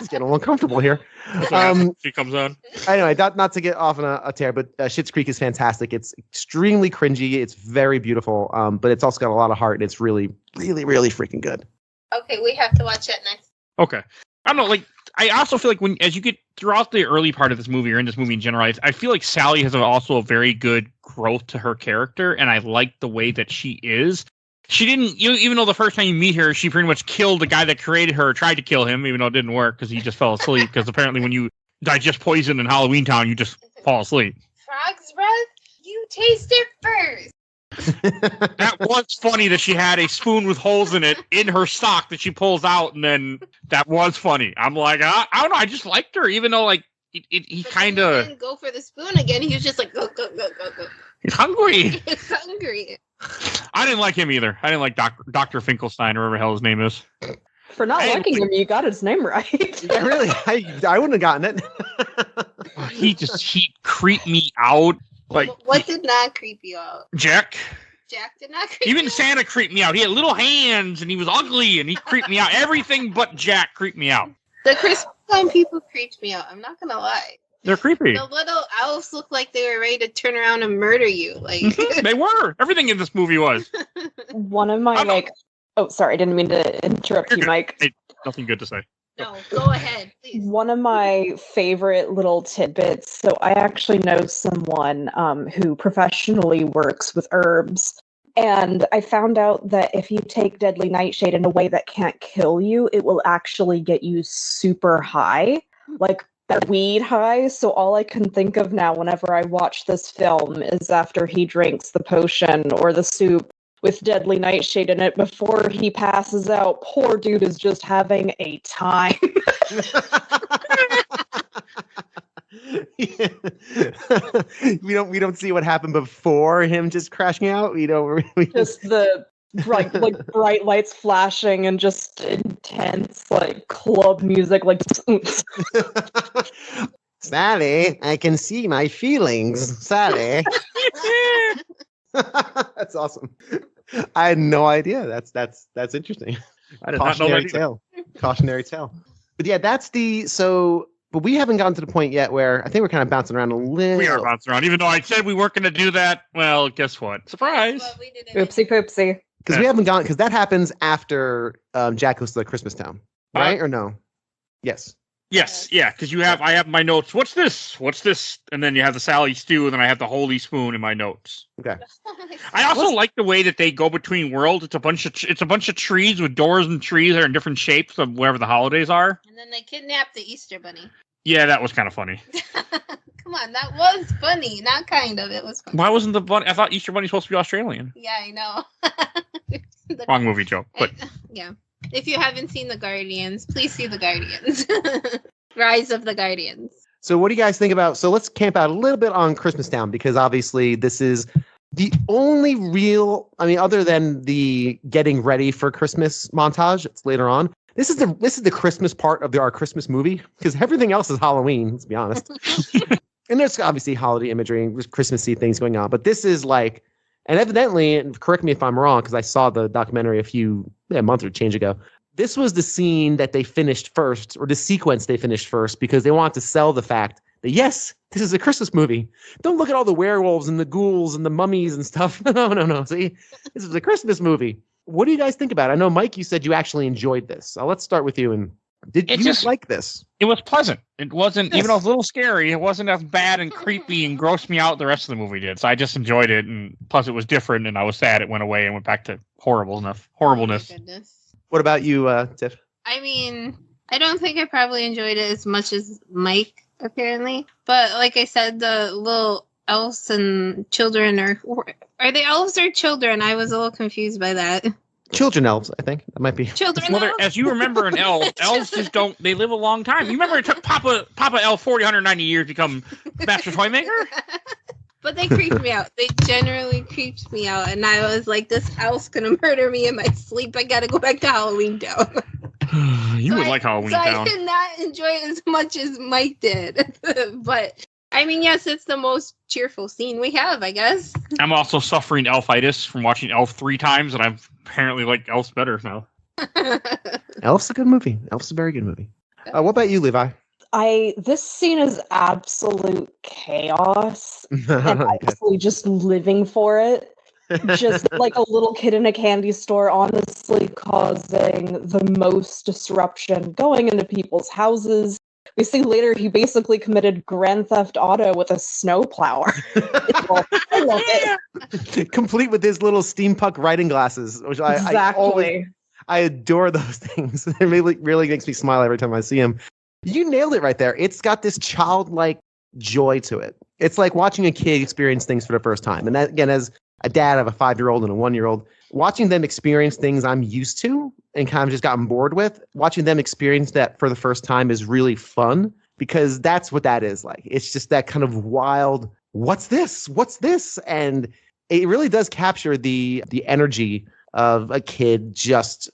getting a little uncomfortable here. She comes on. Anyway, not to get off on a tear, but Schitt's Creek is fantastic. It's extremely cringy. It's very beautiful, but it's also got a lot of heart, and it's really, really, really freaking good. Okay, we have to watch it next. Okay. I don't know, like, I also feel like as you get throughout the early part of this movie, or in this movie in general, I feel like Sally has also a very good growth to her character, and I like the way that she is. She didn't, even though the first time you meet her, she pretty much killed the guy that created her, tried to kill him, even though it didn't work because he just fell asleep. Because apparently when you digest poison in Halloween Town, you just fall asleep. Frog's breath? You taste it first. That was funny that she had a spoon with holes in it in her sock that she pulls out, and then that was funny. I'm like, I don't know, I just liked her, even though like he kind of didn't go for the spoon again. He was just like, go. He's hungry. He's hungry. I didn't like him either. I didn't like Dr. Finkelstein or whatever the hell his name is. For not liking him, you got his name right. Yeah, really, I wouldn't have gotten it. He creeped me out. Like, what did not creep you out? Jack Did not creep Even you out? Santa creeped me out. He had little hands and he was ugly and he creeped me out. Everything but Jack creeped me out. The Christmas time people creeped me out. I'm not gonna lie. They're creepy. The little elves looked like they were ready to turn around and murder you. Like They were. Everything in this movie was. One of my oh, sorry, I didn't mean to interrupt you, Mike. Hey, nothing good to say. No, go ahead, please. One of my favorite little tidbits. So I actually know someone who professionally works with herbs. And I found out that if you take deadly nightshade in a way that can't kill you, it will actually get you super high, like that weed high. So all I can think of now whenever I watch this film is after he drinks the potion or the soup, with Deadly Nightshade in it before he passes out. Poor dude is just having a time. We don't see what happened before him just crashing out. We Just the bright lights flashing and just intense like club music, like Sally, I can see my feelings. Sally. That's awesome. I had no idea. That's interesting. I did not know that either. Cautionary tale. But yeah, but we haven't gotten to the point yet where I think we're kind of bouncing around a little. We are bouncing around, even though I said we weren't going to do that. Well, guess what? Surprise! Well, we did it. oopsie poopsie. Because we haven't gone, because that happens after Jack goes to the Christmas town, right? Or no? Yes. Yes, yeah, because I have my notes. What's this? What's this? And then you have the Sally stew, and then I have the holy spoon in my notes. Okay. I also like the way that they go between worlds. It's a bunch of trees with doors and trees that are in different shapes of wherever the holidays are. And then they kidnap the Easter bunny. Yeah, that was kind of funny. Come on, that was funny. Not kind of. It was funny. Why wasn't the bunny? I thought Easter bunny's supposed to be Australian. Yeah, I know. Wrong movie joke, but yeah. If you haven't seen The Guardians, please see The Guardians. Rise of the Guardians. So what do you guys think about, so let's camp out a little bit on Christmas Town, because obviously this is the only real, other than the getting ready for Christmas montage, it's later on. This is the Christmas part of our Christmas movie, because everything else is Halloween, let's be honest. And there's obviously holiday imagery and Christmassy things going on, but this is like, and evidently, and correct me if I'm wrong, because I saw the documentary a month or change ago. This was the scene that they finished first, or the sequence they finished first, because they wanted to sell the fact that, yes, this is a Christmas movie. Don't look at all the werewolves and the ghouls and the mummies and stuff. No. See, this is a Christmas movie. What do you guys think about it? I know, Mike, you said you actually enjoyed this. So let's start with you. And did you like this? It was pleasant. It wasn't, even though it was a little scary, it wasn't as bad and creepy and grossed me out the rest of the movie did. So I just enjoyed it. And plus it was different, and I was sad it went away and went back to horribleness. Oh my goodness. What about you, Tiff? I don't think I probably enjoyed it as much as Mike, apparently. But like I said, the little elves and children are they elves or children? I was a little confused by that. Children elves, I think. That might be. Children Well, elves? as you remember, an elf, elves just don't, they live a long time. You remember it took Papa Elf 190 years to become Master Toy Maker? But they creeped me out. They generally creeped me out. And I was like, this elf's going to murder me in my sleep. I got to go back to Halloween Town. Like Halloween Town. I did not enjoy it as much as Mike did. But, yes, it's the most cheerful scene we have, I guess. I'm also suffering elfitis from watching Elf 3 times, and I've apparently like Elf's better now. Elf's a good movie. Elf's a very good movie. What about you, Levi? This scene is absolute chaos, and I'm actually just living for it. Just like a little kid in a candy store, honestly causing the most disruption, going into people's houses. We see later he basically committed Grand Theft Auto with a snowplower. I love it. Complete with his little steampunk writing glasses, which exactly. I adore those things. It really makes me smile every time I see him. You nailed it right there. It's got this childlike joy to it. It's like watching a kid experience things for the first time. And that, again, as a dad of a 5-year-old and a 1-year-old, watching them experience things I'm used to and kind of just gotten bored with, watching them experience that for the first time is really fun, because that's what that is like. It's just that kind of wild, what's this? What's this? And it really does capture the energy of a kid just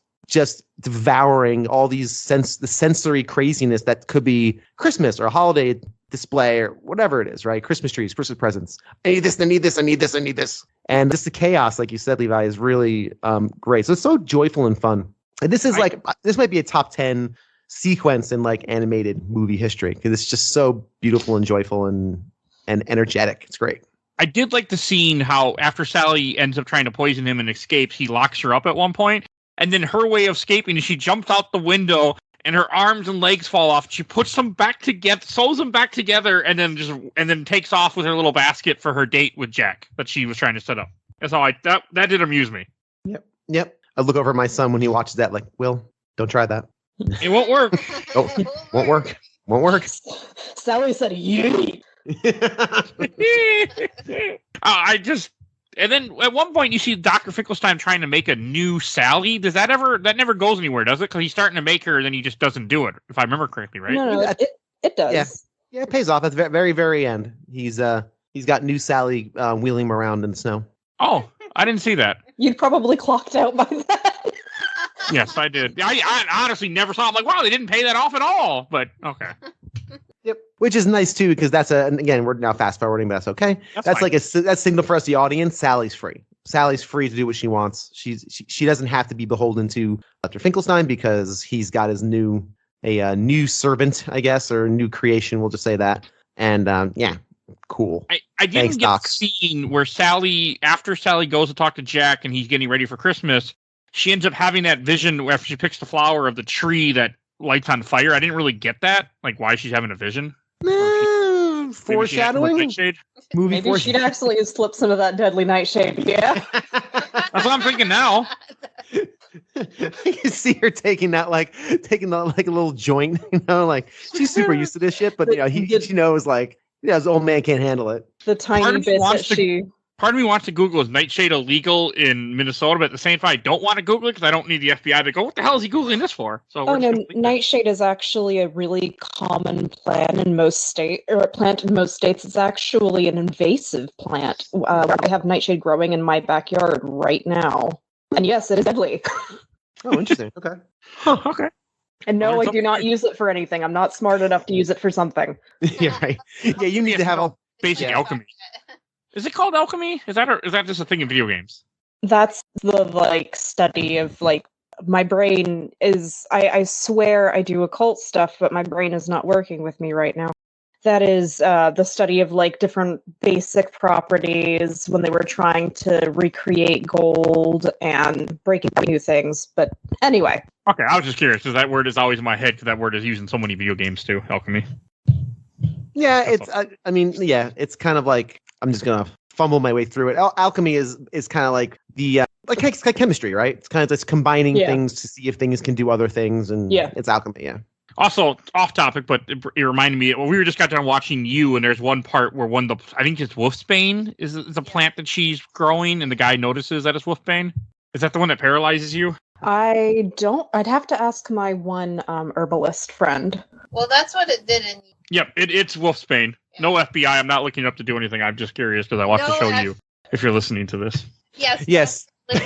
devouring all the sensory craziness that could be Christmas or a holiday display or whatever it is, right? Christmas trees, Christmas presents. I need this, I need this, I need this, I need this. And just the chaos, like you said, Levi, is really great. So it's so joyful and fun. And this is this might be a top 10 sequence in like animated movie history, because it's just so beautiful and joyful and energetic. It's great. I did like the scene how after Sally ends up trying to poison him and escapes, he locks her up at one point. And then her way of escaping is she jumps out the window and her arms and legs fall off. She puts them back together, sews them back together, and then takes off with her little basket for her date with Jack that she was trying to set up. That's how that did amuse me. Yep. I look over at my son when he watches that, like, Will, don't try that. It won't work. Oh, won't work. Won't work. Sally said, "Yee." And then at one point you see Dr. Finkelstein trying to make a new Sally. Does that never goes anywhere, does it? Because he's starting to make her, and then he just doesn't do it, if I remember correctly, right? No, it does. Yeah, it pays off at the very, very end. He's got new Sally wheeling him around in the snow. Oh, I didn't see that. You'd probably clocked out by that. Yes, I did. I honestly never saw it. I'm like, wow, they didn't pay that off at all. But okay. Yep, which is nice too, because and again, we're now fast forwarding, but that's okay. That's fine. like that's signal for us, the audience. Sally's free. Sally's free to do what she wants. She doesn't have to be beholden to Dr. Finkelstein because he's got his new servant, I guess, or new creation. We'll just say that. And yeah, cool. I didn't get the scene where after Sally goes to talk to Jack and he's getting ready for Christmas, she ends up having that vision after she picks the flower of the tree that lights on fire. I didn't really get that, like why she's having a vision. Foreshadowing. Maybe she'd actually slip some of that deadly nightshade. Yeah, that's what I'm thinking now. You see her taking a little joint, like she's super used to this shit, but she knows his old man can't handle it. The tiny bit that she. Part of me wants to Google, is nightshade illegal in Minnesota? But at the same time, I don't want to Google it because I don't need the FBI to go, what the hell is he Googling this for? So nightshade is actually a really common plant in most states. It's actually an invasive plant. I have nightshade growing in my backyard right now. And yes, it is deadly. Oh, interesting. Okay. Huh, okay. And no, I do not use it for anything. I'm not smart enough to use it for something. Yeah, right. Yeah, you need to have a basic alchemy. Is it called alchemy? Is that just a thing in video games? That's the study of my brain is. I swear I do occult stuff, but my brain is not working with me right now. That is the study of different basic properties when they were trying to recreate gold and breaking new things. But anyway. Okay, I was just curious because that word is always in my head because that word is used in so many video games too. Alchemy. Yeah, it's. It's kind of like. I'm just gonna fumble my way through it. Alchemy is kind of like the like chemistry, right? It's kind of just combining things to see if things can do other things, and it's alchemy. Yeah. Also, off topic, but it reminded me. Well, we were just got done watching You, and there's one part where I think it's wolfsbane is a plant that she's growing, and the guy notices that it's wolfsbane. Is that the one that paralyzes you? I don't. I'd have to ask my one herbalist friend. Well, that's what it did in. Yep, it's wolfsbane. No FBI. I'm not looking up to do anything. I'm just curious because I watched the show You. If you're listening to this. Yes. Hey,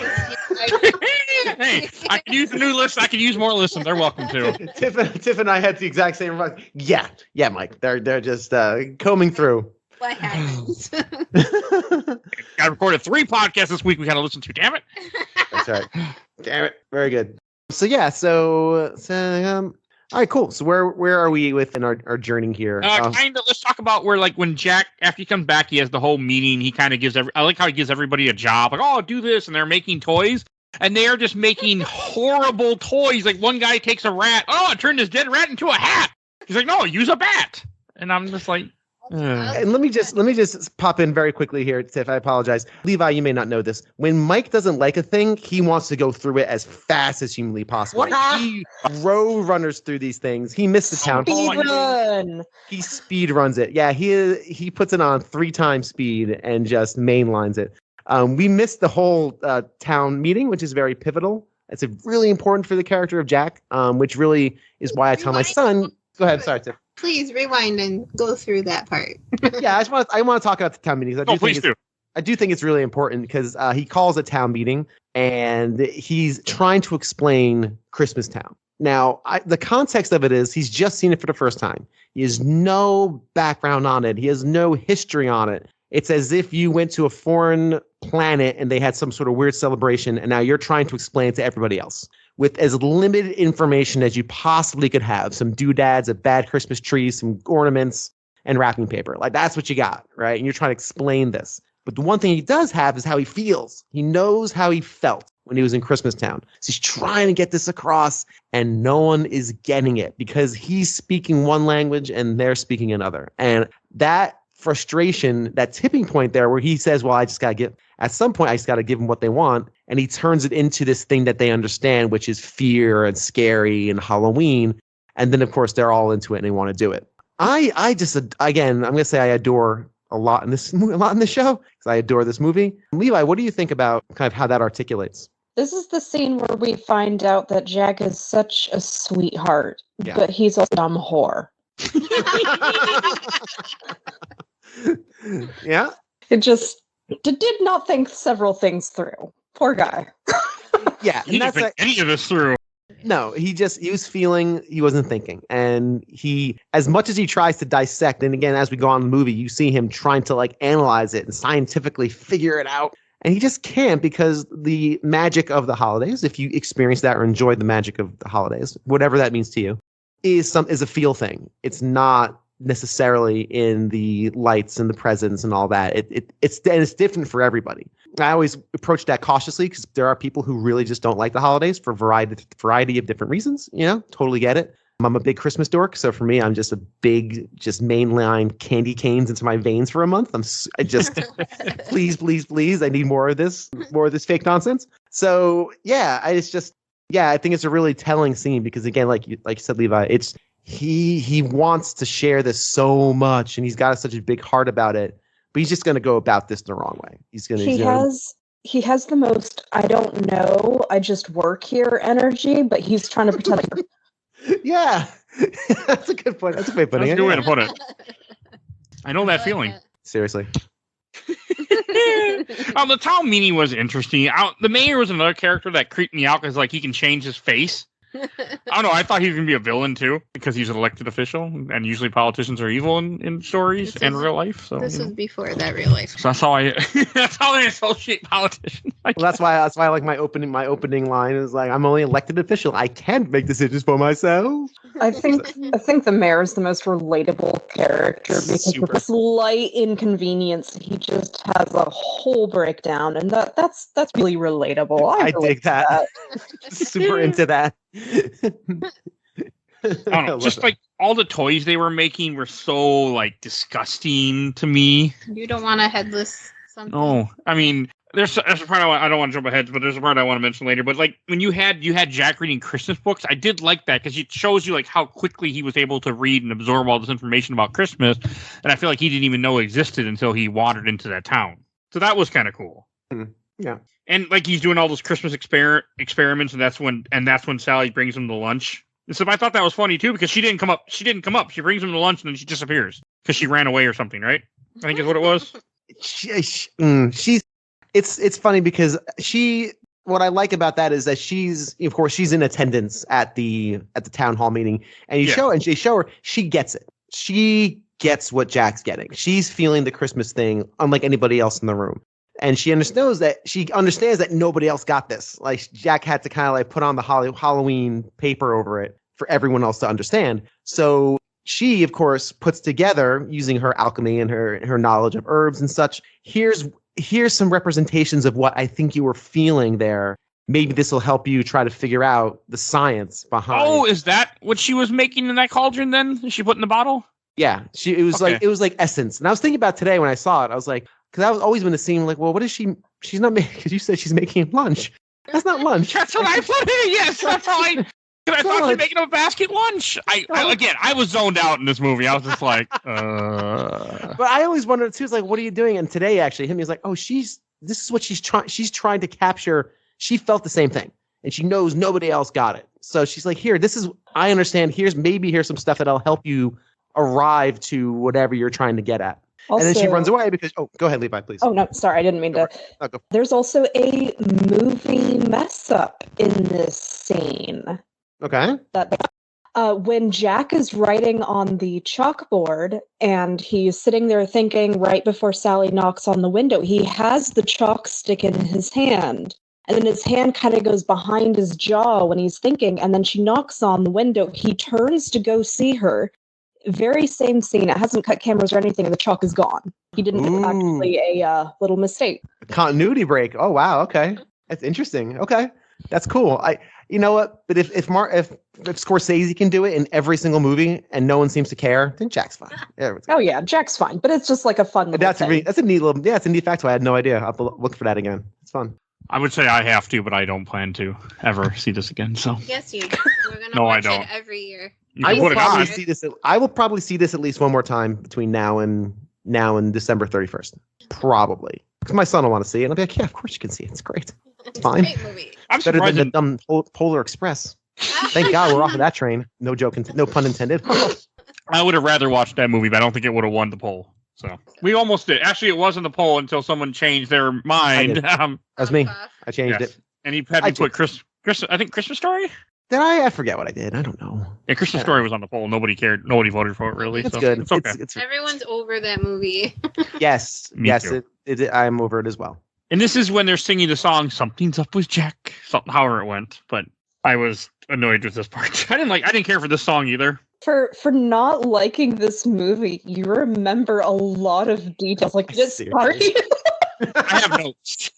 I can use a new list. I can use more lists. They're welcome to. Tiff and I had the exact same remarks. Yeah, Mike. They're just combing through. What happens? I recorded 3 podcasts this week we got to listen to. Damn it. That's right. Damn it. Very good. So all right, cool. So where are we within our journey here? Let's talk about where when Jack, after he comes back, he has the whole meeting. He kind of gives I like how he gives everybody a job. Like, oh, do this, and they're making toys, and they are just making horrible toys. Like one guy takes a rat. Oh, it turned his dead rat into a hat. He's like, no, use a bat. And I'm just like. And let me just pop in very quickly here, Tiff. I apologize. Levi, you may not know this. When Mike doesn't like a thing, he wants to go through it as fast as humanly possible. He road runners through these things. He missed the town. Speed run. He speed runs it. Yeah, he puts it on 3 times speed and just mainlines it. We missed the whole town meeting, which is very pivotal. It's really important for the character of Jack, which really is why I tell my son. Go ahead. Sorry, Tiff. Please rewind and go through that part. Yeah, I want to talk about the town meetings. I do think it's really important because he calls a town meeting and he's trying to explain Christmas Town. Now, the context of it is he's just seen it for the first time. He has no background on it. He has no history on it. It's as if you went to a foreign planet and they had some sort of weird celebration, and now you're trying to explain it to everybody else with as limited information as you possibly could have. Some doodads, a bad Christmas tree, some ornaments, and wrapping paper. That's what you got, right? And you're trying to explain this. But the one thing he does have is how he feels. He knows how he felt when he was in Christmas Town. So he's trying to get this across, and no one is getting it because he's speaking one language and they're speaking another. And that frustration, that tipping point there where he says, well, at some point I just got to give them what they want. And he turns it into this thing that they understand, which is fear and scary and Halloween. And then, of course, they're all into it and they want to do it. I'm going to say I adore a lot in this show because I adore this movie. Levi, what do you think about kind of how that articulates? This is the scene where we find out that Jack is such a sweetheart, Yeah. but he's a dumb whore. Yeah. It just did not think several things through. Poor guy. Yeah. He didn't think any of this through. No, he was feeling, he wasn't thinking. And he, as much as he tries to dissect, and again, as we go on in the movie, you see him trying to like analyze it and scientifically figure it out. And he just can't, because the magic of the holidays, if you experience that or enjoy the magic of the holidays, whatever that means to you, is a feel thing. It's not necessarily in the lights and the presents and all that. It's different for everybody. I always approach that cautiously because there are people who really just don't like the holidays for variety of different reasons. Totally get it. I'm a big Christmas dork, so for me, I'm just a big, just mainline candy canes into my veins for a month. I just, please, I need more of this fake nonsense. So yeah, I think it's a really telling scene because again, like you said, Levi, it's he wants to share this so much, and he's got such a big heart about it, but he's just going to go about this the wrong way. He has the most I don't know, I just work here energy, but he's trying to pretend like. Yeah, that's a good point. That's a great putting it. That's a good way to put it. I know that feeling. Seriously. The town meeting was interesting. The mayor was another character that creeped me out because like he can change his face. I don't know. I thought he was gonna be a villain too because he's an elected official, and usually politicians are evil in stories and real life. So this was before that real life. So that's how I associate politicians. Well, that's why I like my opening line is like, I'm only elected official. I can't make decisions for myself. I think the mayor is the most relatable character because with a slight inconvenience, he just has a whole breakdown, and that's really relatable. I dig that. Super into that. I don't know. Just like all the toys they were making were so like disgusting to me. You don't want a headless something. No, I mean, there's a part I don't want to jump ahead, but there's a part I want to mention later. But like when you had Jack reading Christmas books, I did like that because it shows you like how quickly he was able to read and absorb all this information about Christmas, and I feel like he didn't even know it existed until he wandered into that town. So that was kind of cool. Yeah. And like he's doing all those Christmas experiments, and that's when Sally brings him to lunch. And so I thought that was funny too because she didn't come up. She brings him to lunch and then she disappears because she ran away or something, right? I think is what it was. It's funny because what I like about that is that she's in attendance at the town hall meeting, and they show her she gets it. She gets what Jack's getting. She's feeling the Christmas thing unlike anybody else in the room. And she understands that nobody else got this. Like Jack had to kind of like put on the Halloween paper over it for everyone else to understand. So she, of course, puts together using her alchemy and her knowledge of herbs and such. Here's some representations of what I think you were feeling there. Maybe this will help you try to figure out the science behind. Oh, is that what she was making in that cauldron? Then she put in the bottle. Yeah, it was like essence. And I was thinking about today when I saw it. I was like. Because I was always been seem like, well, what is she? She's not making. Because you said she's making lunch. That's not lunch. That's what I put in. Yes, that's right. I thought she was making a basket lunch. I was zoned out in this movie. I was just like, But I always wondered too. It's like, what are you doing? And today, actually, he's like, oh, this is what she's trying. She's trying to capture. She felt the same thing, and she knows nobody else got it. So she's like, here, this is. I understand. Here's some stuff that'll help you arrive to whatever you're trying to get at. Also, and then she runs away because, go ahead, Levi, please. Oh, no, sorry, I didn't mean to. There's also a movie mess up in this scene. Okay. When Jack is writing on the chalkboard and he's sitting there thinking right before Sally knocks on the window, he has the chalk stick in his hand. And then his hand kind of goes behind his jaw when he's thinking, and then she knocks on the window. He turns to go see her. Very same scene. It hasn't cut cameras or anything, and the chalk is gone. He didn't. It's actually a little mistake. Continuity break. Oh wow. Okay, that's interesting. Okay, that's cool. You know what? But if Scorsese can do it in every single movie and no one seems to care, then Jack's fine. Oh yeah, Jack's fine. But it's just like a fun. That's a neat little. Yeah, it's a neat factoid. I had no idea. I'll have to look for that again. It's fun. I would say I have to, but I don't plan to ever see this again. So yes, you. We're gonna watch it every year. I will probably see this at least one more time between now and now in December 31st. Probably. Because my son will want to see it. And I'll be like, yeah, of course you can see it. It's great. It's fine. Great movie. I'm Better than surprised. the dumb Polar Express. Thank God we're off of that train. No joke. No pun intended. I would have rather watched that movie, but I don't think it would have won the poll. So we almost did. Actually, it wasn't the poll until someone changed their mind. That was me. I changed it. And he had me put Chris. I think Christmas Story. Did I? I forget what I did. I don't know. Yeah, Christmas Story was on the poll. Nobody cared. Nobody voted for it, really. It's so good. It's okay. Everyone's over that movie. Yes. Me yes. too. I'm over it as well. And this is when they're singing the song "Something's Up with Jack." However it went, but I was annoyed with this part. I didn't care for this song either. For not liking this movie, you remember a lot of details. Like this party. I have notes.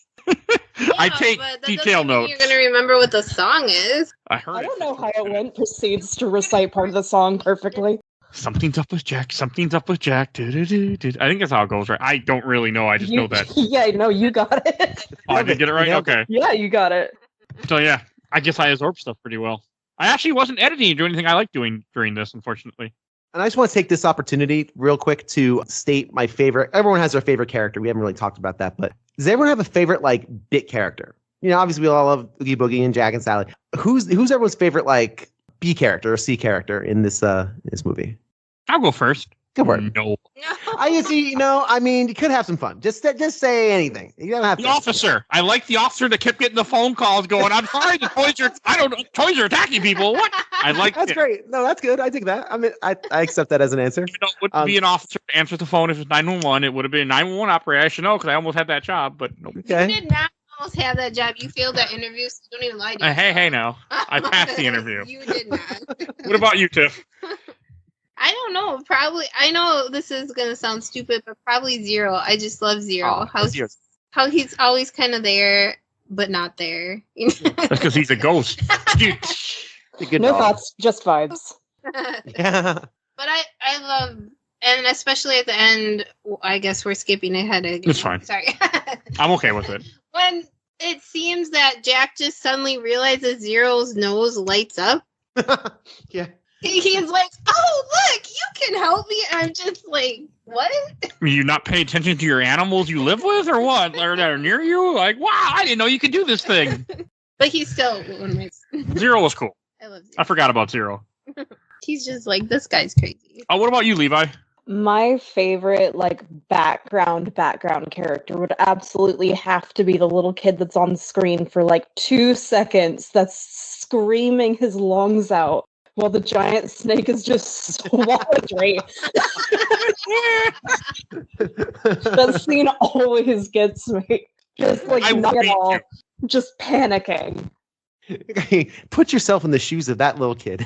I take detail notes. You're gonna remember what the song is. I don't know how it went. Proceeds to recite part of the song perfectly. Something's up with Jack. Something's up with Jack. I think that's how it goes, right? I don't really know. I just know that. Yeah, no, you got it. Oh, I did get it right? Okay. Yeah, you got it. So yeah, I guess I absorb stuff pretty well. I actually wasn't editing or doing anything I like doing during this, unfortunately. And I just want to take this opportunity real quick to state my favorite. Everyone has their favorite character. We haven't really talked about that, but does everyone have a favorite like bit character? You know, obviously we all love Oogie Boogie and Jack and Sally. Who's everyone's favorite like B character or C character in this movie? I'll go first. Go for it. No. I see. I mean, you could have some fun. Just say anything. You don't have the to. Officer. I like the officer that kept getting the phone calls going, I'm sorry, the toys are attacking people. What? I like That's great. No, that's good. I dig that. I mean, I accept that as an answer. You know, it wouldn't be an officer to answer the phone if it was 911. It would have been a 911 operator. I should know because I almost had that job, but nope. Okay. You did not almost have that job. You failed that interview, so don't even lie to yourself. Hey, now. I passed the interview. You did not. What about you, Tiff? I don't know. Probably. I know this is gonna sound stupid, but probably Zero. I just love Zero. How he's always kind of there, but not there. That's because he's a ghost. No thoughts, just vibes. Yeah. But I love, and especially at the end. I guess we're skipping ahead again. It's fine. Sorry. I'm okay with it. When it seems that Jack just suddenly realizes Zero's nose lights up. Yeah. He's like, oh, look, you can help me. I'm just like, what? You not pay attention to your animals you live with or what? Or that are near you? Like, wow, I didn't know you could do this thing. But he's still one of my... Zero was cool. I love Zero. I forgot about Zero. He's just like, this guy's crazy. Oh, what about you, Levi? My favorite, like, background character would absolutely have to be the little kid that's on screen for, like, 2 seconds that's screaming his lungs out while the giant snake is just swallowing. That scene always gets me. Just, like, not at all. Just panicking. Put yourself in the shoes of that little kid.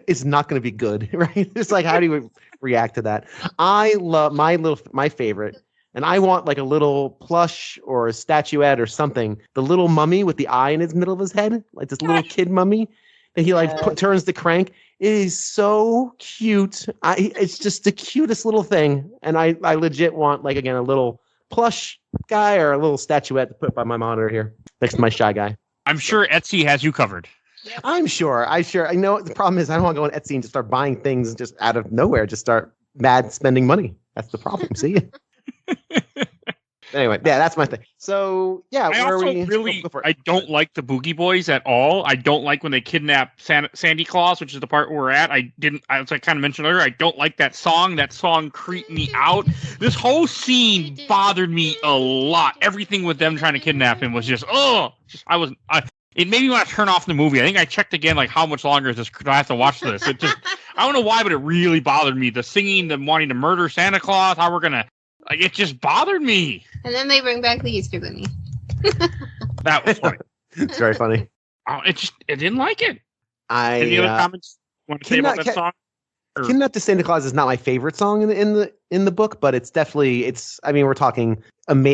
It's not going to be good, right? It's like, how do you react to that? I love my favorite, and I want like a little plush or a statuette or something. The little mummy with the eye in his middle of his head, like this little kid mummy that he like turns the crank. It is so cute. It's just the cutest little thing, and I legit want like again a little plush guy or a little statuette to put by my monitor here next to my shy guy. I'm sure Etsy has you covered. Yep. I'm sure. I know the problem is I don't want to go on Etsy and just start buying things just out of nowhere. Just start mad spending money. That's the problem. See? Anyway, yeah, that's my thing. So yeah, I don't like the Boogie Boys at all. I don't like when they kidnap Sandy Claus, which is the part where we're at. As I kind of mentioned earlier, I don't like that song. That song creeped me out. This whole scene bothered me a lot. Everything with them trying to kidnap him was just it made me want to turn off the movie. I think I checked again, like how much longer is this? Do I have to watch this? It just, I don't know why, but it really bothered me. The singing, the wanting to murder Santa Claus, how we're gonna. Like, it just bothered me. And then they bring back the Easter Bunny. That was funny. It's very funny. It didn't like it. Any other comments you want to say about that song? Kidnap to Santa Claus is not my favorite song in the book, but it's definitely I mean, we're talking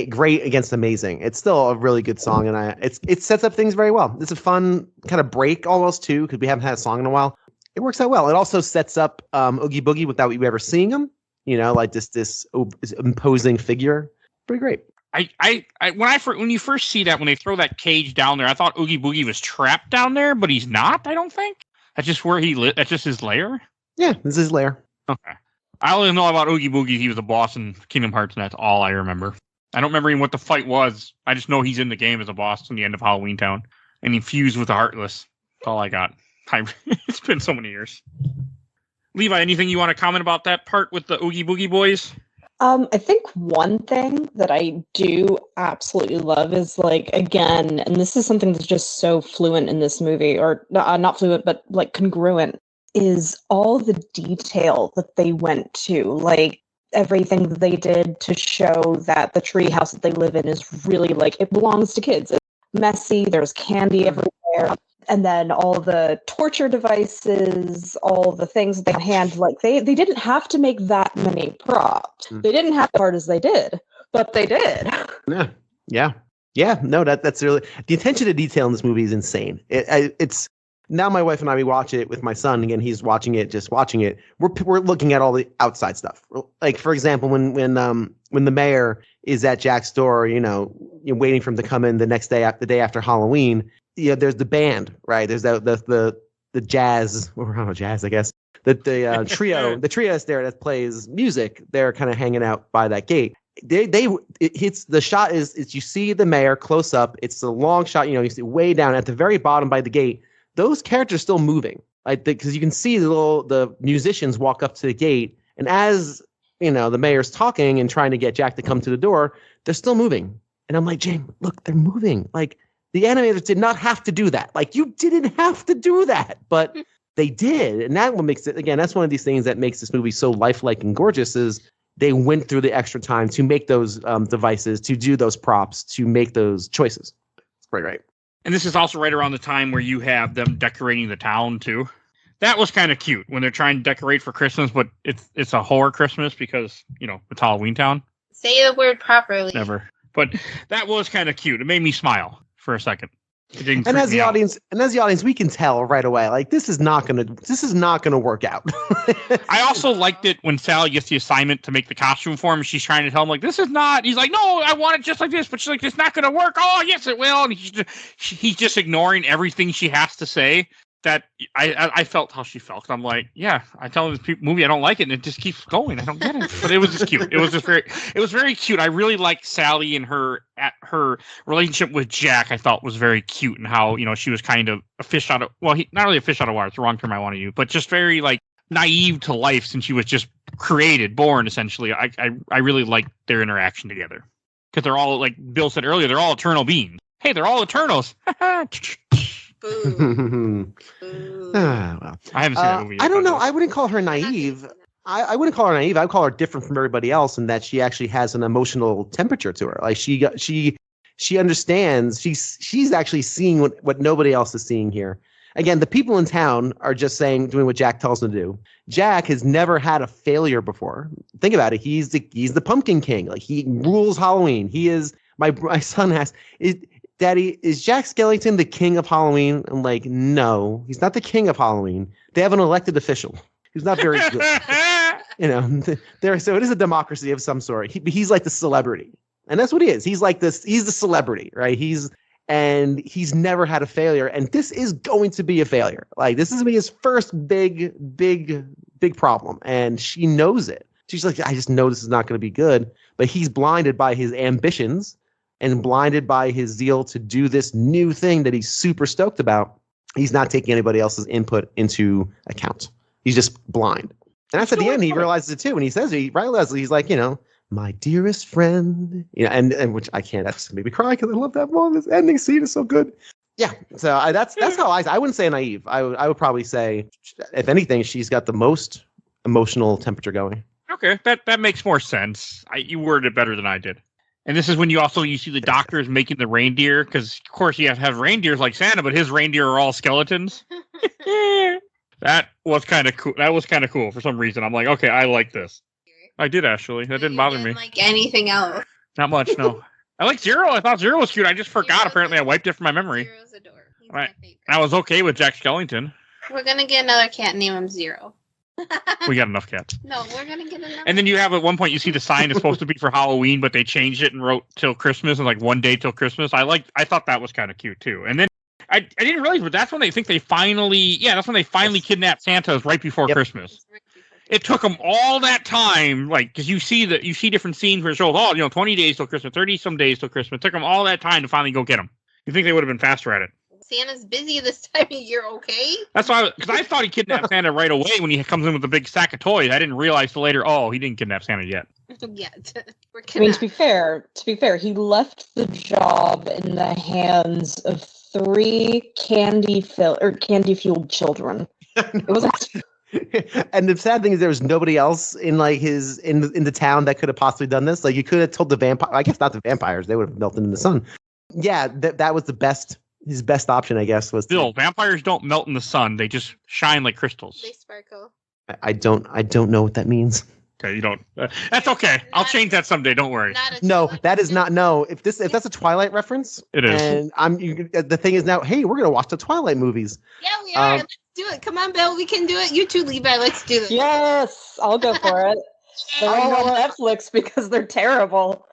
great against amazing. It's still a really good song, and it sets up things very well. It's a fun kind of break almost too, because we haven't had a song in a while. It works out well. It also sets up Oogie Boogie without you ever seeing him. You know, like this imposing figure. Pretty great. When you first see that, when they throw that cage down there, I thought Oogie Boogie was trapped down there, but he's not. I don't think that's just where he that's just his lair. Yeah, this is his lair. Okay. I only know about Oogie Boogie. He was a boss in Kingdom Hearts, and that's all I remember. I don't remember even what the fight was. I just know he's in the game as a boss in the end of Halloween Town. And he fused with the Heartless. That's all I got. It's been so many years. Levi, anything you want to comment about that part with the Oogie Boogie boys? I think one thing that I do absolutely love is, like, again, and this is something that's just so fluent in this movie, or not fluent, but like congruent, is all the detail that they went to, like everything that they did to show that the tree house that they live in is really, like, it belongs to kids. It's messy, there's candy everywhere. And then all the torture devices, all the things that they had hand, like they didn't have to make that many props. They didn't have as hard as they did, but they did. Yeah. No, that's really, the attention to detail in this movie is insane. It's now my wife and I, we watch it with my son. Again, he's watching it. We're looking at all the outside stuff. Like, for example, when the mayor is at Jack's door, waiting for him to come in the next day, the day after Halloween. There's the band, right? There's the jazz, or I don't know, jazz, I guess. The trio, the trio is there that plays music. They're kind of hanging out by that gate. It hits, the shot is you see the mayor close up. It's a long shot. You see way down at the very bottom by the gate. Those characters still moving, like, because you can see the musicians walk up to the gate, and as the mayor's talking and trying to get Jack to come to the door, they're still moving. And I'm like, James, look, they're moving. Like, the animators did not have to do that. Like, you didn't have to do that, but they did. And that what makes it, again, that's one of these things that makes this movie so lifelike and gorgeous, is they went through the extra time to make those devices, to do those props, to make those choices. It's great, right? And this is also right around the time where you have them decorating the town, too. That was kind of cute when they're trying to decorate for Christmas, but it's a horror Christmas because, it's Halloween Town. Say the word properly. Never. But that was kind of cute. It made me smile for a second. And as the audience, we can tell right away, like, this is not gonna work out. I also liked it when Sally gets the assignment to make the costume for him. She's trying to tell him, like, this is not. He's like, no, I want it just like this. But she's like, it's not gonna work. Oh, yes, it will. And he's just ignoring everything she has to say. That I felt how she felt. I'm like, yeah, I tell this movie I don't like it, and it just keeps going. I don't get it, but it was just cute. It was very cute. I really liked Sally and her relationship with Jack. I thought was very cute, and how she was kind of a fish out of not really a fish out of water. It's the wrong term I want to use, but just very like naive to life since she was just born essentially. I really liked their interaction together because they're all, like Bill said earlier, they're all eternal beings. Hey, they're all Eternals. Boo. Well, I haven't seen that movie yet. I don't know. I wouldn't call her naive. I wouldn't call her naive. I would call her different from everybody else in that she actually has an emotional temperature to her. Like, she understands. She's actually seeing what nobody else is seeing here. Again, the people in town are just doing what Jack tells them to do. Jack has never had a failure before. Think about it. He's the Pumpkin King. Like, he rules Halloween. He is. My son asks, Daddy, is Jack Skellington the king of Halloween? I'm like, no, he's not the king of Halloween. They have an elected official who's not very good. So it is a democracy of some sort. He's like the celebrity, and that's what he is. He's like this. He's the celebrity, right? He's never had a failure, and this is going to be a failure. Like, this is gonna be his first big problem, and she knows it. She's like, I just know this is not going to be good, but he's blinded by his ambitions and blinded by his zeal to do this new thing that he's super stoked about. He's not taking anybody else's input into account. He's just blind. And that's at the end, he realizes it too. When he says it, he's like, my dearest friend, and which I can't, that's made me cry because I love that moment. This ending scene is so good. Yeah. So that's how I wouldn't say naive. I would probably say, if anything, she's got the most emotional temperature going. Okay. That makes more sense. You worded it better than I did. And this is when you see the doctors making the reindeer, because of course you have to have reindeers like Santa, but his reindeer are all skeletons. That was kind of cool. That was kind of cool for some reason. I'm like, okay, I like this. I did actually. That didn't bother me. Like anything else. Not much, no. I like Zero. I thought Zero was cute. I just forgot. Apparently, I wiped it from my memory. Zero's a dork. He's Right. my favorite. I was okay with Jack Skellington. We're gonna get another cat. Name him Zero. We got enough cats. No, we're gonna get another. And then you have at one point you see the sign is supposed to be for Halloween, but they changed it and wrote till Christmas and like one day till Christmas. I thought that was kind of cute too. And then I didn't realize, but that's when they finally kidnapped Santa, is right before Christmas. it took them all that time, like, because you see different scenes where it shows, 20 days till Christmas, 30 some days till Christmas. It took them all that time to finally go get them. You think they would have been faster at it? Santa's busy this time of year, okay? That's why, because I thought he kidnapped Santa right away when he comes in with a big sack of toys. I didn't realize till later, he didn't kidnap Santa yet. I mean, to be fair, he left the job in the hands of 3 candy-fueled children. It wasn't. And the sad thing is there was nobody else in like in the town that could have possibly done this. Like you could have told the vampire, I guess not the vampires, they would have melted in the sun. Yeah, that was his best option, I guess, was vampires don't melt in the sun, they just shine like crystals. They sparkle. I don't know what that means. Okay, you don't. That's okay. I'll change that someday. Don't worry. No, that is not. No, if that's a Twilight reference, it is. And the thing is now, hey, we're gonna watch the Twilight movies. Yeah, we are. Let's do it. Come on, Bill. We can do it. You too, Levi. Let's do this. Yes, I'll go for it. They're all on Netflix because they're terrible.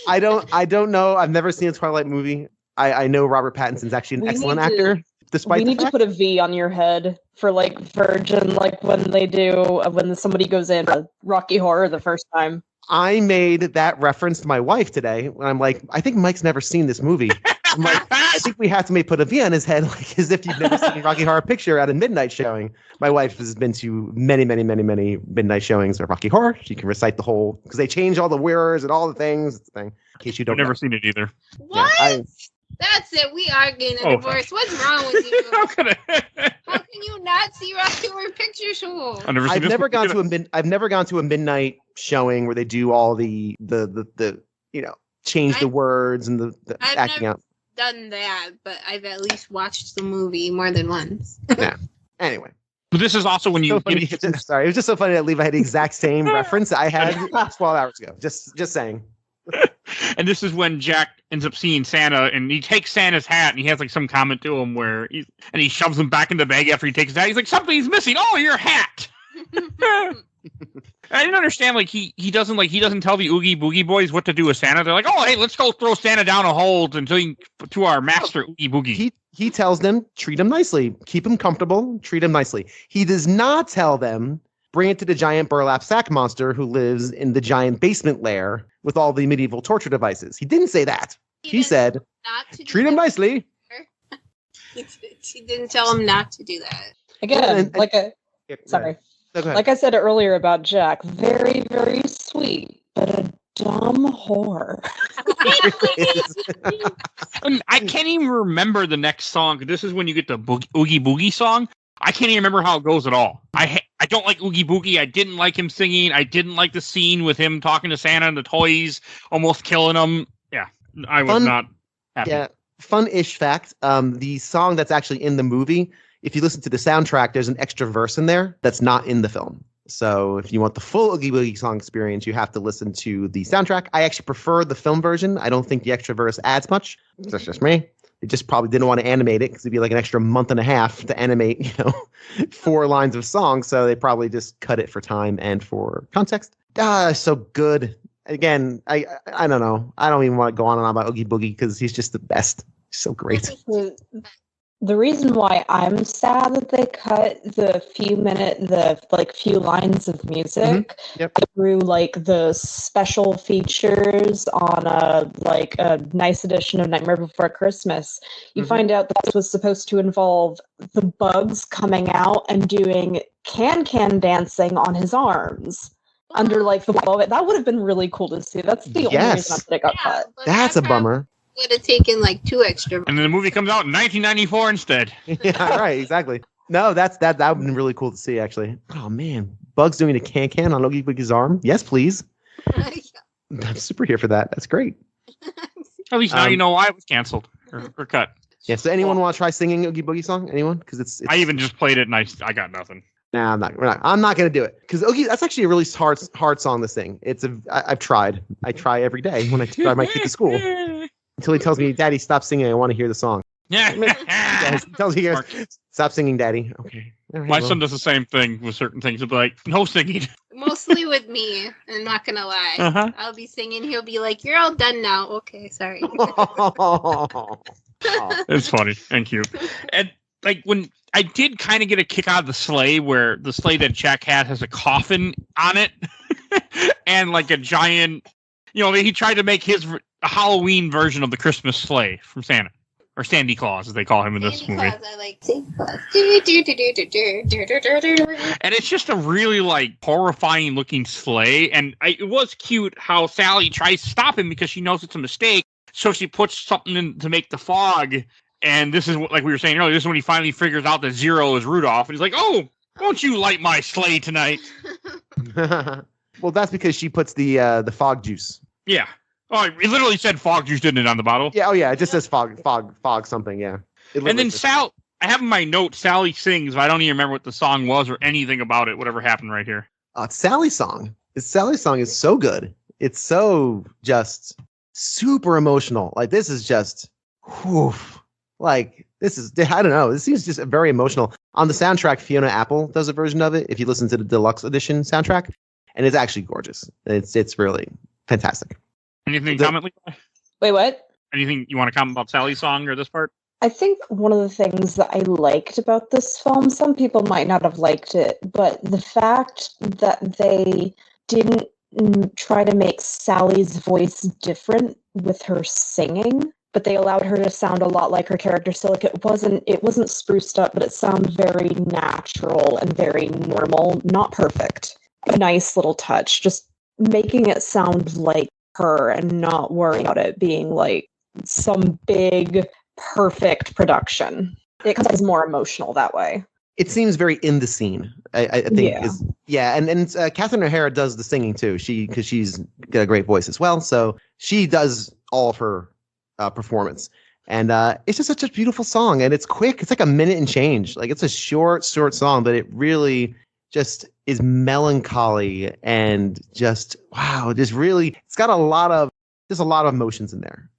I don't know. I've never seen a Twilight movie. I know Robert Pattinson's actually an excellent actor. Despite we need to put a V on your head for like Virgin, like when somebody goes in Rocky Horror the first time. I made that reference to my wife today when I'm like, I think Mike's never seen this movie. I'm like, I think we have to put a V on his head, like as if you've never seen Rocky Horror Picture at a midnight showing. My wife has been to many, many, many, many midnight showings of Rocky Horror. She can recite the whole, because they change all the wearers and all the things. It's the thing. In case you don't I've never seen it either. What? Yeah, that's it. We are getting a divorce. What's wrong with you? How can you not see Rocky Horror Picture Show? I've never gone to a midnight showing where they do all the change the words and the acting out. Done that, but I've at least watched the movie more than once. Yeah. Anyway. But this is also when you. Sorry, it was just so funny that Levi had the exact same reference I had 12 hours ago. Just saying. And this is when Jack ends up seeing Santa, and he takes Santa's hat, and he has like some comment to him where he shoves him back in the bag after he takes his hat. He's like, "Something's missing. Oh, your hat." I didn't understand. Like he doesn't tell the Oogie Boogie boys what to do with Santa. They're like, "Oh, hey, let's go throw Santa down a hole to our master Oogie Boogie." He tells them, treat him nicely, keep him comfortable, treat him nicely. He does not tell them, bring it to the giant burlap sack monster who lives in the giant basement lair with all the medieval torture devices. He didn't say that. He said, treat him nicely. He didn't tell him not to do that. Again, like I said earlier about Jack, very, very sweet, but a dumb whore. I can't even remember the next song. This is when you get the Oogie Boogie song. I can't even remember how it goes at all. I don't like Oogie Boogie. I didn't like him singing. I didn't like the scene with him talking to Santa and the toys, almost killing him. Yeah, I was not happy. Yeah, fun-ish fact. The song that's actually in the movie, if you listen to the soundtrack, there's an extra verse in there that's not in the film. So if you want the full Oogie Boogie song experience, you have to listen to the soundtrack. I actually prefer the film version. I don't think the extra verse adds much. That's just me. They just probably didn't want to animate it because it'd be like an extra month and a half to animate, 4 lines of song. So they probably just cut it for time and for context. So good. Again, I don't know. I don't even want to go on and on about Oogie Boogie because he's just the best. He's so great. The reason why I'm sad that they cut the few lines of music through like the special features on a nice edition of Nightmare Before Christmas, you find out that this was supposed to involve the bugs coming out and doing can dancing on his arms under like the blow. That would have been really cool to see. That's the only reason that it got cut. That's a bummer. Would have taken like 2 extra. And then the movie comes out in 1994 instead. Yeah, right, exactly. No, that would have been really cool to see, actually. Oh man, Bugs doing a can on Oogie Boogie's arm. Yes, please. I'm super here for that. That's great. At least now you know why it was canceled or cut. Yeah. So anyone want to try singing Oogie Boogie song? Anyone? Because it's. I even just played it and I got nothing. Nah, I'm not gonna do it because Oogie. That's actually a really hard song to sing. I've tried. I try every day when I drive my kid to school. Until he tells me, "Daddy, stop singing. I want to hear the song." Yeah. He tells me, "Stop singing, Daddy." Okay. Right, my son does the same thing with certain things. He'll be like, "No singing." Mostly with me. I'm not gonna lie. I'll be singing. He'll be like, "You're all done now." Okay, sorry. It's funny and cute. And like when I did kind of get a kick out of the sleigh, where the sleigh that Jack had has a coffin on it and like a giant, he tried to make his a Halloween version of the Christmas sleigh from Santa. Or Sandy Claus, as they call him in this movie. Claus, I like Sandy Claus. And it's just a really, like, horrifying looking sleigh. And it was cute how Sally tries to stop him because she knows it's a mistake. So she puts something in to make the fog. And this is, like we were saying earlier, this is when he finally figures out that Zero is Rudolph. And he's like, oh, won't you light my sleigh tonight? Well, that's because she puts the fog juice. Yeah. Oh, it literally said fog juice, didn't it, on the bottle? Yeah, it just says fog something, yeah. And then I have in my notes, Sally sings, but I don't even remember what the song was or anything about it, whatever happened right here. Sally's song. Sally's song is so good. It's so just super emotional. Like, this is just, this is, I don't know. This seems just very emotional. On the soundtrack, Fiona Apple does a version of it, if you listen to the deluxe edition soundtrack, and it's actually gorgeous. It's really fantastic. Anything to comment, Levi? Wait, what? Anything you want to comment about Sally's song or this part? I think one of the things that I liked about this film, some people might not have liked it, but the fact that they didn't try to make Sally's voice different with her singing, but they allowed her to sound a lot like her character. So like it wasn't spruced up, but it sounded very natural and very normal, not perfect. A nice little touch, just making it sound like her and not worrying about it being like some big perfect production. It becomes more emotional that way. It seems very in the scene. I think and Catherine O'Hara does the singing too. Because she's got a great voice as well, so she does all of her performance. And it's just such a beautiful song, and it's quick. It's like a minute and change. Like, it's a short song, but it really just is melancholy and just it's got a lot of emotions in there,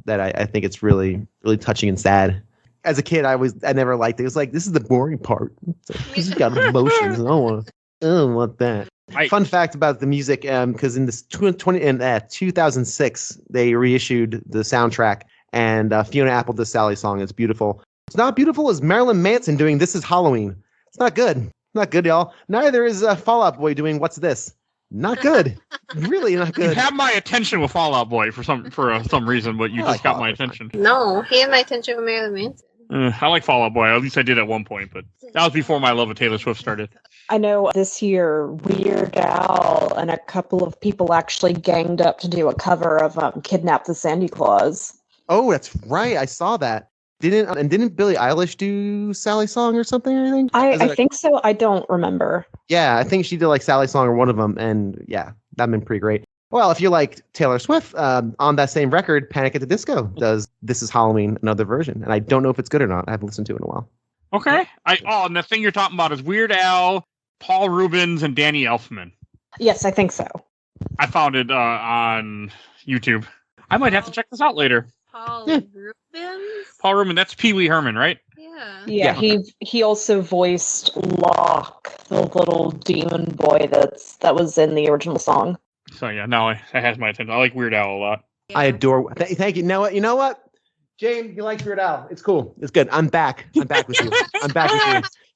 that I think it's really, really touching and sad. As a kid, I never liked it. It was like, this is the boring part. It's got emotions. I don't want that. Fun fact about the music, because in 2006 they reissued the soundtrack, and Fiona Apple does Sally's song. It's beautiful. It's not beautiful as Marilyn Manson doing "This Is Halloween." It's not good. Not good, y'all. Neither is Fall Out Boy doing "What's This." Not good. Really not good. You have my attention with Fall Out Boy for some reason, but you just got my attention. No, he had my attention with Marilyn Manson. I like Fall Out Boy. At least I did at one point, but that was before my love of Taylor Swift started. I know this year Weird Al and a couple of people actually ganged up to do a cover of "Kidnap the Sandy Claus." Oh, that's right. I saw that. Didn't Billie Eilish do Sally's song or something or anything? I think so. I don't remember. Yeah, I think she did like Sally's song or one of them, and yeah, that'd been pretty great. Well, if you like Taylor Swift, on that same record, Panic at the Disco does "This Is Halloween," another version, and I don't know if it's good or not. I haven't listened to it in a while. Okay. And the thing you're talking about is Weird Al, Paul Rubens, and Danny Elfman. Yes, I think so. I found it on YouTube. I might have to check this out later. Paul Rubens? Paul Rubens, that's Pee Wee Herman, right? Yeah. He also voiced Locke, the little demon boy that was in the original song. So yeah, no, it has my attention. I like Weird Al a lot. I adore. Thank you. You know what? James, you like Weird Al. It's cool. It's good. I'm back. I'm back with you.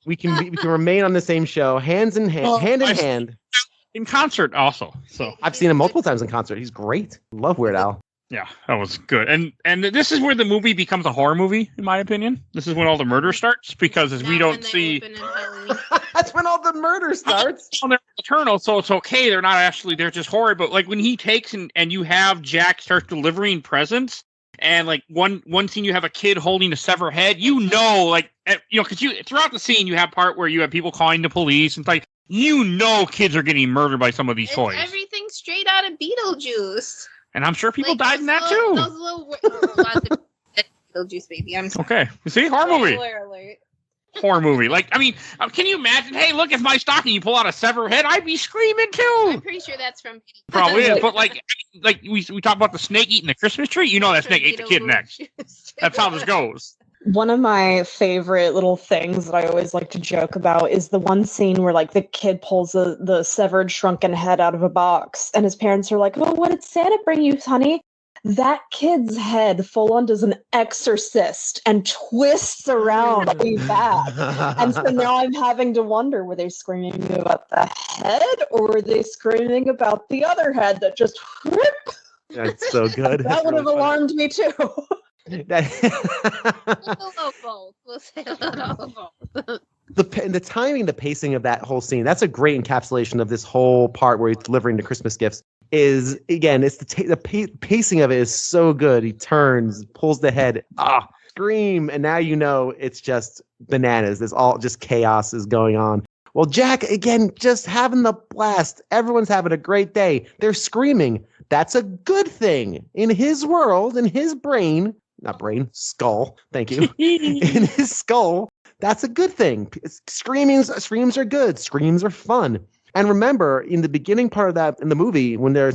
We can remain on the same show, hand in hand. In concert also. So I've seen him multiple times in concert. He's great. Love Weird Al. Yeah, that was good. And this is where the movie becomes a horror movie, in my opinion. This is when all the murder starts, because we don't see. That's when all the murder starts. Well, they're eternal, so it's okay. They're just horror. But like when he takes and you have Jack start delivering presents, and like one scene you have a kid holding a severed head, because throughout the scene you have part where you have people calling the police, and it's like, kids are getting murdered by some of these toys. Everything straight out of Beetlejuice. And I'm sure people died in that too. Those little Beetlejuice, baby. I'm sorry. Okay. You see, horror movie. Alert. Horror movie. Like, I mean, can you imagine? Hey, look, if my stocking you pull out a severed head, I'd be screaming too. I'm pretty sure that's from Beetlejuice. Probably is, but like we talk about the snake eating the Christmas tree. That snake ate the kid next. That's how this goes. One of my favorite little things that I always like to joke about is the one scene where like the kid pulls the severed shrunken head out of a box, and his parents are like, "Oh, what did Santa bring you, honey?" that kid's head full on does an exorcist and twists around really bad. And so now I'm having to wonder, were they screaming about the head or were they screaming about the other head that just That's so good. that would have alarmed me too. A little of both. We'll say a little of both. The timing, the pacing of that whole scene, that's a great encapsulation of this whole part where he's delivering the Christmas gifts. Is again, it's the pacing of it is so good. He turns, pulls the head, scream, and now you know it's just bananas. There's all just chaos is going on. Well, Jack, again, just having the blast. Everyone's having a great day. They're screaming. That's a good thing. In his world, in his brain, not brain, skull, thank you. In his skull, that's a good thing. Screams are good. Screams are fun. And remember, in the beginning part of that, in the movie, when they're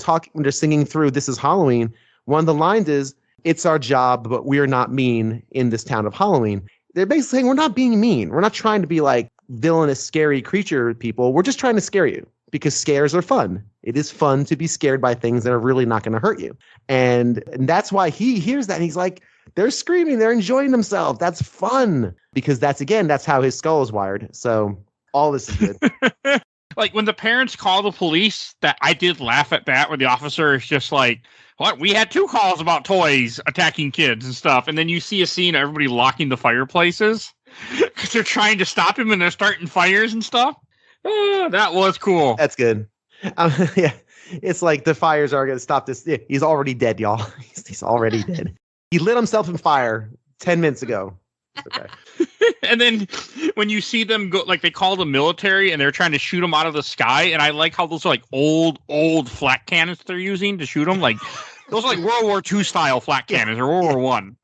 singing through This Is Halloween, one of the lines is, "It's our job, but we're not mean in this town of Halloween." They're basically saying, we're not being mean. We're not trying to be like villainous, scary creature people. We're just trying to scare you because scares are fun. It is fun to be scared by things that are really not going to hurt you. And that's why he hears that. And he's like, they're screaming. They're enjoying themselves. That's fun. Because that's how his skull is wired. So all this is good. Like when the parents call the police, that I did laugh at that, where the officer is just like, "What? We had 2 calls about toys attacking kids and stuff," and then you see a scene of everybody locking the fireplaces because they're trying to stop him and they're starting fires and stuff. That was cool. That's good. Yeah, it's like the fires are going to stop this. Yeah, he's already dead, y'all. He's already dead. He lit himself in fire 10 minutes ago. Okay. And then when you see them go, like they call the military and they're trying to shoot them out of the sky, and I like how those are like old flak cannons they're using to shoot them. Like those are like World War II style flak cannons or World War One,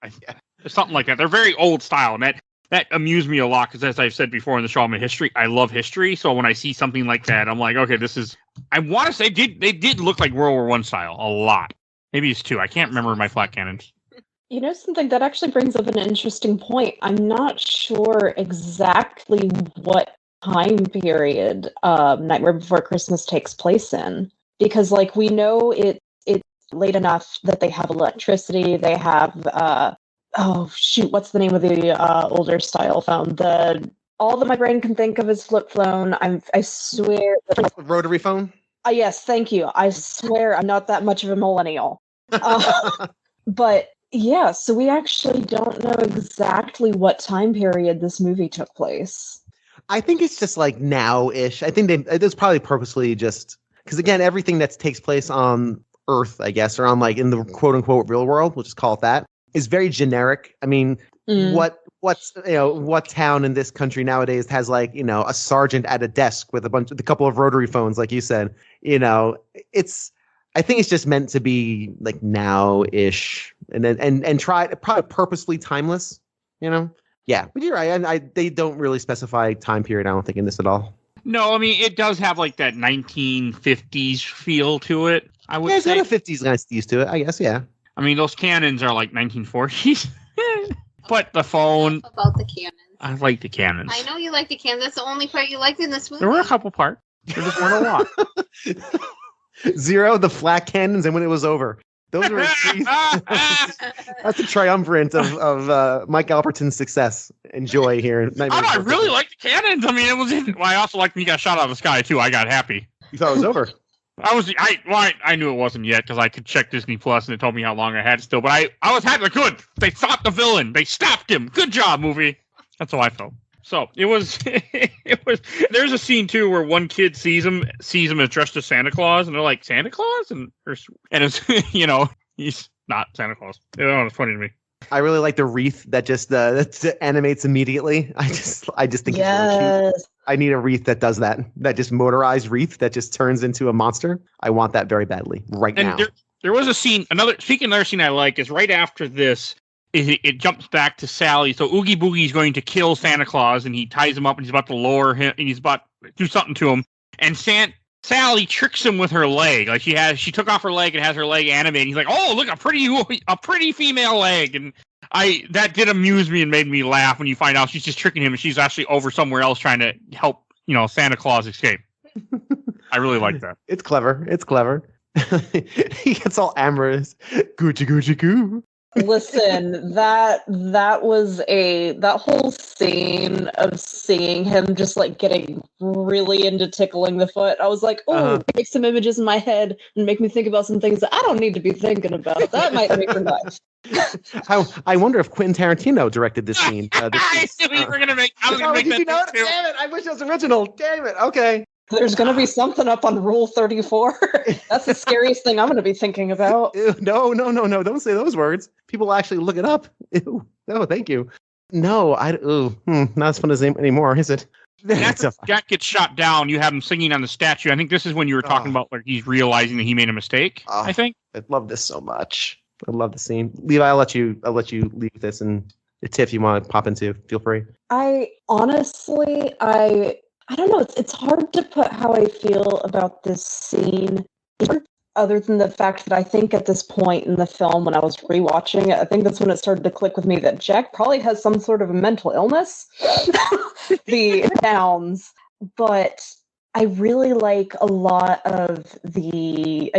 something like that. They're very old style, and that amused me a lot because, as I've said before in the show, I'm a history. I love history, so when I see something like that, I'm like, okay, this is. I want to say they did look like World War One style a lot. Maybe it's 2. I can't remember my flak cannons. You know something that actually brings up an interesting point. I'm not sure exactly what time period Nightmare Before Christmas takes place in, because like we know it's late enough that they have electricity. They have what's the name of the older style phone? All that my brain can think of is flip phone. I swear. Rotary phone. Yes, thank you. I swear I'm not that much of a millennial. But yeah, so we actually don't know exactly what time period this movie took place. I think it's just like now-ish. I think it was probably purposely just because, again, everything that takes place on Earth, I guess, or on like in the quote-unquote real world, we'll just call it that, is very generic. I mean, what town in this country nowadays has like, a sergeant at a desk with a couple of rotary phones, like you said, I think it's just meant to be like now-ish and try probably purposely timeless, Yeah, but you're right. They don't really specify time period, I don't think, in this at all. No, I mean, it does have like that 1950s feel to it, I would say. It's got a 50s nice used to it, I guess, yeah. I mean, those cannons are like 1940s. But the phone. About the cannons. I like the cannons. I know you like the cannons. That's the only part you liked in this movie. There were a couple parts. There just weren't a lot. 0, the flak cannons, and when it was over. Those were that's a triumvirate of Mike Albertin's success and joy here. I really like the cannons. I mean, it was. Well, I also liked when he got shot out of the sky too. I got happy. You thought it was over? I knew it wasn't yet because I could check Disney Plus and it told me how long I had still. But I was happy. Good. They stopped the villain. They stopped him. Good job, movie. That's how I felt. So it was. There's a scene too where one kid sees him as dressed as Santa Claus, and they're like, Santa Claus, and it's he's not Santa Claus. It's funny to me. I really like the wreath that just that animates immediately. I just think it's really cute. I need a wreath that does that. That just motorized wreath that just turns into a monster. I want that very badly now. There was a scene. Another scene I like is right after this. It jumps back to Sally. So Oogie Boogie is going to kill Santa Claus, and he ties him up, and he's about to lower him, and he's about to do something to him. And Sally tricks him with her leg. Like she took off her leg and has her leg animated. He's like, "Oh, look, a pretty female leg." And that did amuse me and made me laugh when you find out she's just tricking him, and she's actually over somewhere else trying to help Santa Claus escape. I really like that. It's clever. He gets all amorous. Gucci Gucci goo. Listen, that was that whole scene of seeing him just like getting really into tickling the foot. I was like, oh, make some images in my head and make me think about some things that I don't need to be thinking about. That might make me nuts. I wonder if Quentin Tarantino directed this scene. I knew we were gonna make. I was gonna make that too. Damn it! I wish it was original. Damn it. Okay. There's going to be something up on Rule 34. That's the scariest thing I'm going to be thinking about. Ew, no. Don't say those words. People actually look it up. Ew. No, thank you. No, not as fun as anymore, is it? After Jack gets shot down, you have him singing on the statue. I think this is when you were talking about where he's realizing that he made a mistake. I think. I love this so much. I love the scene. Levi, I'll let you leave this, and Tiff, you want to pop into, feel free. I honestly, I don't know. It's hard to put how I feel about this scene, other than the fact that I think at this point in the film, when I was rewatching it, I think that's when it started to click with me that Jack probably has some sort of a mental illness. The downs, but I really like a lot of the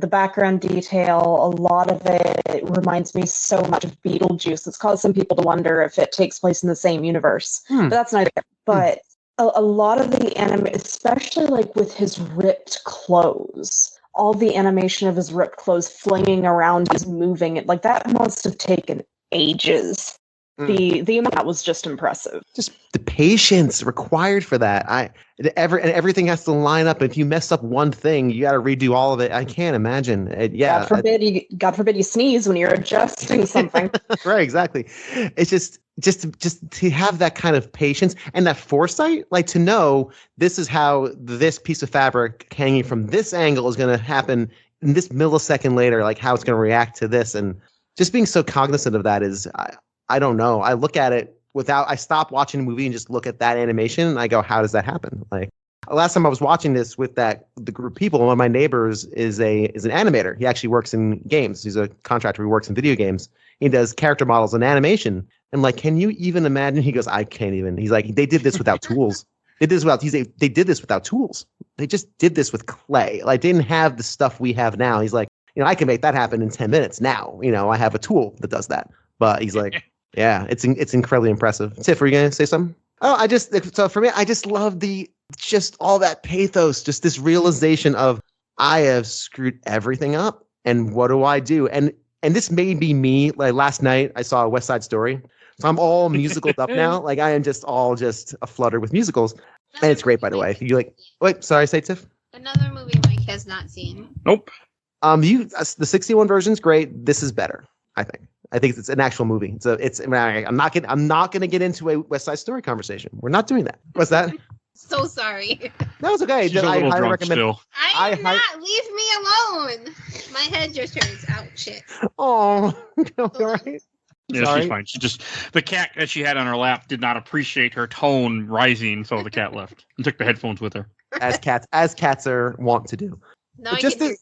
background detail. A lot of it reminds me so much of Beetlejuice. It's caused some people to wonder if it takes place in the same universe, but that's neither. But a lot of the anime, especially like with his ripped clothes, all the animation of his ripped clothes flinging around, he's moving it, like that must have taken ages. The amount was just impressive. Just the patience required for that. Everything has to line up. If you mess up one thing, you got to redo all of it. I can't imagine. God forbid you sneeze when you're adjusting something. Right, exactly. It's just to have that kind of patience and that foresight, like to know this is how this piece of fabric hanging from this angle is going to happen in this millisecond later, like how it's going to react to this, and just being so cognizant of that is. I don't know. I look at it I stop watching a movie and just look at that animation and I go, how does that happen? Like last time I was watching this with the group of people, one of my neighbors is an animator. He actually works in games. He's a contractor who works in video games. He does character models and animation. And like, can you even imagine? He goes, I can't even. He's like, they did this without tools. They did this without tools. They just did this with clay. Like they didn't have the stuff we have now. He's like, I can make that happen in 10 minutes now. I have a tool that does that. But he's like, yeah, it's incredibly impressive. Tiff, were you gonna say something? Oh, so for me, I just love just all that pathos, just this realization of I have screwed everything up, and what do I do? And this may be me. Like last night, I saw a West Side Story, so I'm all musicaled up now. Like I am just a flutter with musicals, and it's great, by the way. You like? Wait, sorry, say Tiff. Another movie Mike has not seen. Nope. The 61 version's great. This is better, I think. I think it's an actual movie. I'm not going to get into a West Side Story conversation. We're not doing that. What's that? So sorry. That was okay. She's a little drunk recommend. Still. I'm not. Leave me alone. My head just hurts. Oh shit. Oh, all right. Yeah, Sorry. she's fine. The cat that she had on her lap did not appreciate her tone rising, so the cat left and took the headphones with her. As cats are wont to do. No, I can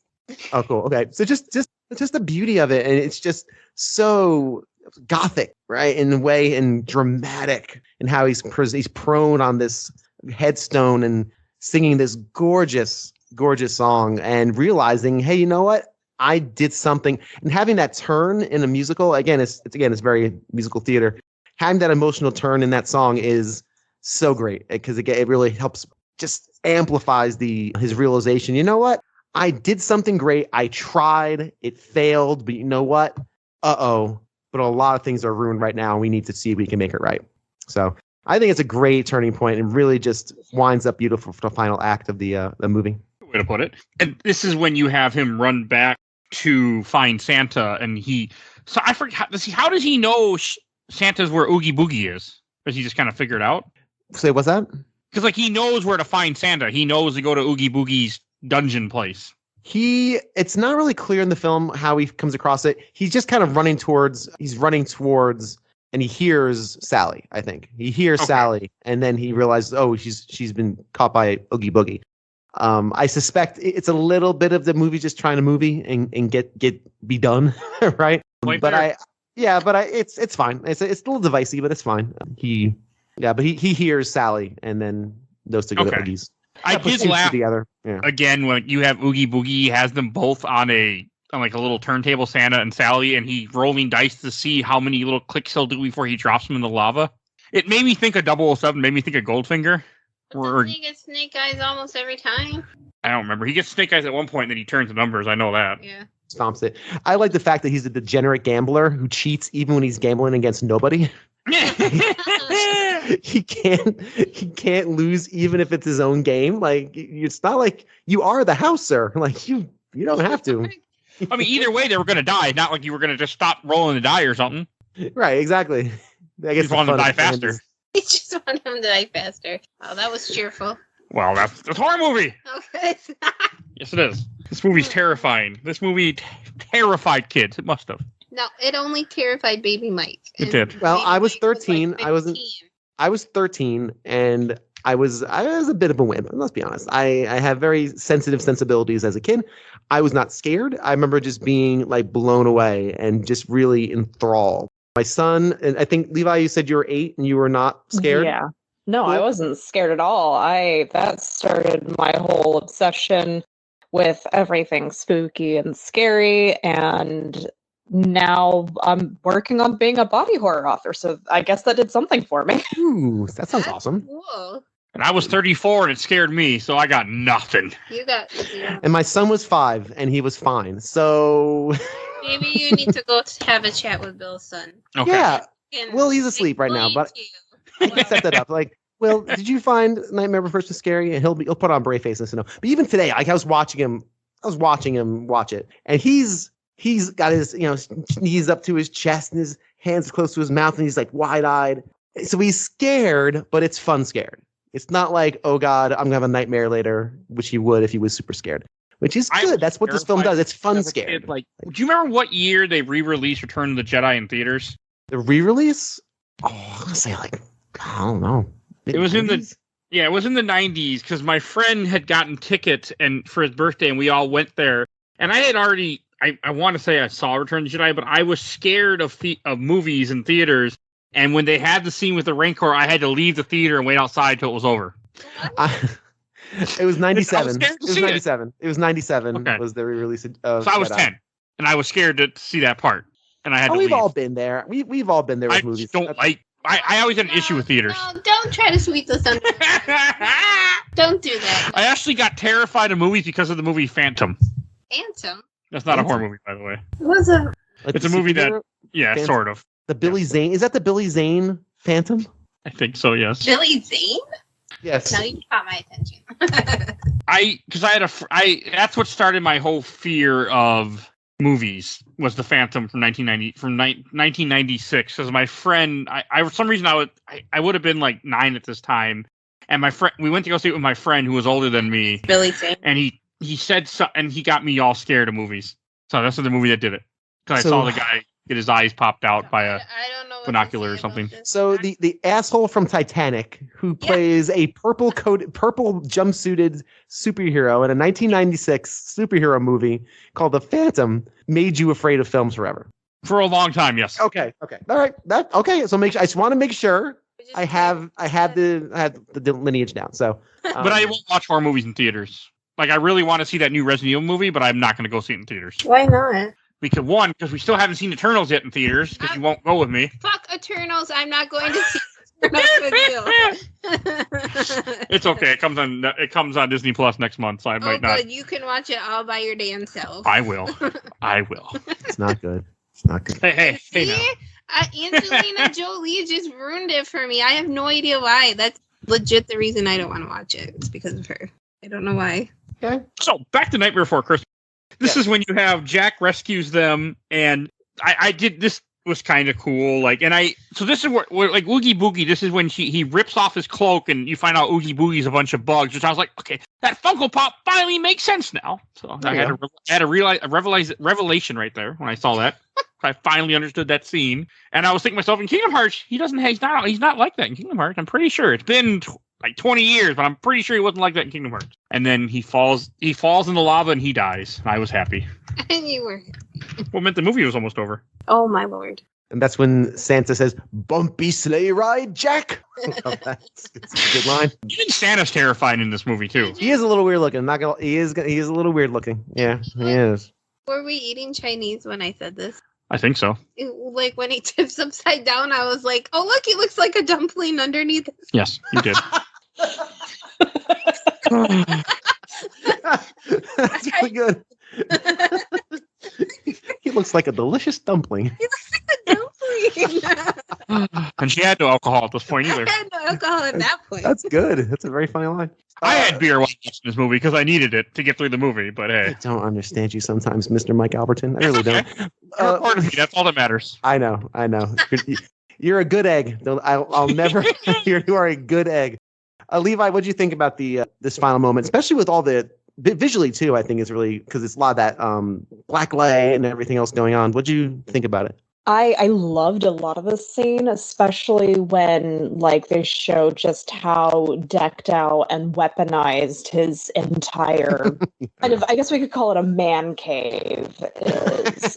Oh, cool. Okay, so just the beauty of it, and it's just so gothic, right? In a way, and dramatic, and how he's prone on this headstone and singing this gorgeous song, and realizing, hey, you know what? I did something, and having that turn in a musical again, it's very musical theater. Having that emotional turn in that song is so great because it really helps, just amplifies his realization. You know what? I did something great. I tried. It failed. But you know what? But a lot of things are ruined right now. We need to see if we can make it right. So I think it's a great turning point and really just winds up beautiful for the final act of the movie. Good way to put it. And this is when you have him run back to find Santa. And so I forget, how does he know Santa's where Oogie Boogie is? Does he just kind of figure it out? Say, what's that? Because like he knows where to find Santa. He knows to go to Oogie Boogie's dungeon place. It's not really clear in the film how he comes across it. He's just kind of running towards and he hears Sally, I think. He hears Sally and then he realizes, oh, she's been caught by Oogie Boogie. I suspect it's a little bit of the movie just trying to movie and be done, right? But it's fine. It's a little divisive, but it's fine. He hears Sally and then those two go to Oogie's. I put did two laugh together. Yeah. again when you have Oogie Boogie. He has them both on like a little turntable, Santa and Sally, and he's rolling dice to see how many little clicks he'll do before he drops them in the lava. It made me think of 007, made me think of Goldfinger. Doesn't he get snake eyes almost every time? I don't remember. He gets snake eyes at one point, and then he turns the numbers. I know that. Yeah. Stomps it. I like the fact that he's a degenerate gambler who cheats even when he's gambling against nobody. he can't lose even if it's his own game. Like it's not like you are the house, sir. Like you don't have to. I mean, either way, they were going to die. Not like you were going to just stop rolling the die or something. Right, exactly. I guess you want to die faster. He just wanted him to die faster. Oh, that was cheerful. Well, that's a horror movie. Okay, it's not. Yes, it is. This movie's terrifying. This movie terrified kids. It must have. No, it only terrified baby Mike. It did. Well, Baby I was Mike 13. like I wasn't. 15. I was 13, and I was a bit of a wimp. Let's be honest. I have very sensitive sensibilities as a kid. I was not scared. I remember just being like blown away and just really enthralled. My son, and I think Levi, you said you were 8 and you were not scared. Yeah. No, I wasn't scared at all. That started my whole obsession with everything spooky and scary, and now I'm working on being a body horror author, so I guess that did something for me. Ooh, that sounds awesome. Cool. And I was 34 and it scared me, so I got nothing. You got 0. And my son was 5 and he was fine. So Maybe you need to go have a chat with Bill's son. Okay. yeah, And well, he's asleep right now, but I can set that up. Like, well, did you find Nightmare Before Christmas scary? And he'll put on brave face and say no. But even today, like I was watching him watch it, and he's got his knees up to his chest and his hands close to his mouth, and he's like wide eyed. So he's scared, but it's fun scared. It's not like, oh God, I'm gonna have a nightmare later, which he would if he was super scared. Which is good. That's what this film does. It's fun scared. Like, do you remember what year they re-released Return of the Jedi in theaters? The re-release? Oh, I'm gonna say like I don't know. It was in the 90s? Yeah, it was in the 90s because my friend had gotten tickets and for his birthday, and we all went there. And I had already, I want to say I saw Return of the Jedi, but I was scared of movies in theaters. And when they had the scene with the Rancor, I had to leave the theater and wait outside till it was over. It was 97. It was 97. It was 97. Okay. Was the re-release of So I was Jedi. 10, and I was scared to see that part, and I had to We've leave. all been there. We've all been there with I movies. just don't like. I always had an issue with theaters. No, don't try to sweep this under. Don't do that. I actually got terrified of movies because of the movie Phantom. Phantom. That's not a Phantom? horror movie, by the way. It was a. Like It's the a movie that- superhero- Yeah, Phantom? sort of. The Billy Zane. Is that the Billy Zane Phantom? I think so. Yes. Billy Zane? Yes. Now you caught my attention. Because I had that's what started my whole fear of movies was the Phantom from 1996. Because my friend, I for some reason I would have been like 9 at this time, and we went to go see it with my friend who was older than me, Billy Zane. and he said so, and he got me all scared of movies. So that's the movie that did it. Because So- I saw the guy get his eyes popped out by a. I don't know what binocular to or say something. about this. So the asshole from Titanic who plays a purple jumpsuited superhero in a 1996 superhero movie called The Phantom made you afraid of films forever. For a long time, yes. Okay. All right. Okay. So I just want to make sure We just I have the lineage down. So But I won't watch horror movies in theaters. Like, I really want to see that new Resident Evil movie, but I'm not going to go see it in theaters. Why not? Because we still haven't seen Eternals yet in theaters, because you won't go with me. Fuck Eternals. I'm not going to see Eternals with you. It's okay. It comes on Disney Plus next month, so I might not. Good. You can watch it all by your damn self. I will. it's not good. It's not good. Hey See? now. Angelina Jolie just ruined it for me. I have no idea why. That's legit the reason I don't want to watch it. It's because of her. I don't know why. Okay. So back to Nightmare Before Christmas. This is when you have Jack rescues them, and I did this was kind of cool. So this is where like Oogie Boogie. This is when he rips off his cloak, and you find out Oogie Boogie's a bunch of bugs. Which I was like, okay, that Funko Pop finally makes sense now. So I had a revelation right there when I saw that. I finally understood that scene, and I was thinking to myself, in Kingdom Hearts, he's not like that in Kingdom Hearts. I'm pretty sure it's been like 20 years, but I'm pretty sure he wasn't like that in Kingdom Hearts. And then he falls in the lava and he dies. I was happy. And you were. Well, it meant the movie was almost over. Oh my lord. And that's when Santa says, "Bumpy sleigh ride, Jack." It's a good line. Even Santa's terrified in this movie too. He is a little weird looking. He is a little weird looking. Yeah, he is. Were we eating Chinese when I said this? I think so. Like when he tips upside down, I was like, "Oh look, he looks like a dumpling underneath." Yes, you did. That's really good. He looks like a delicious dumpling. He looks like a dumpling. And she had no alcohol at this point either. I had no alcohol at that point. That's good. That's a very funny line. I had beer while watching this movie because I needed it to get through the movie. But I hey, don't understand you sometimes, Mr. Mike Albertin. I really don't. you're a part of me. That's all that matters. I know. You're a good egg. I'll never. You are a good egg. Levi, what do you think about this final moment, especially with all the visually too? I think it's really because it's a lot of that black light and everything else going on. What do you think about it? I loved a lot of this scene, especially when like they show just how decked out and weaponized his entire kind of, I guess we could call it a man cave is.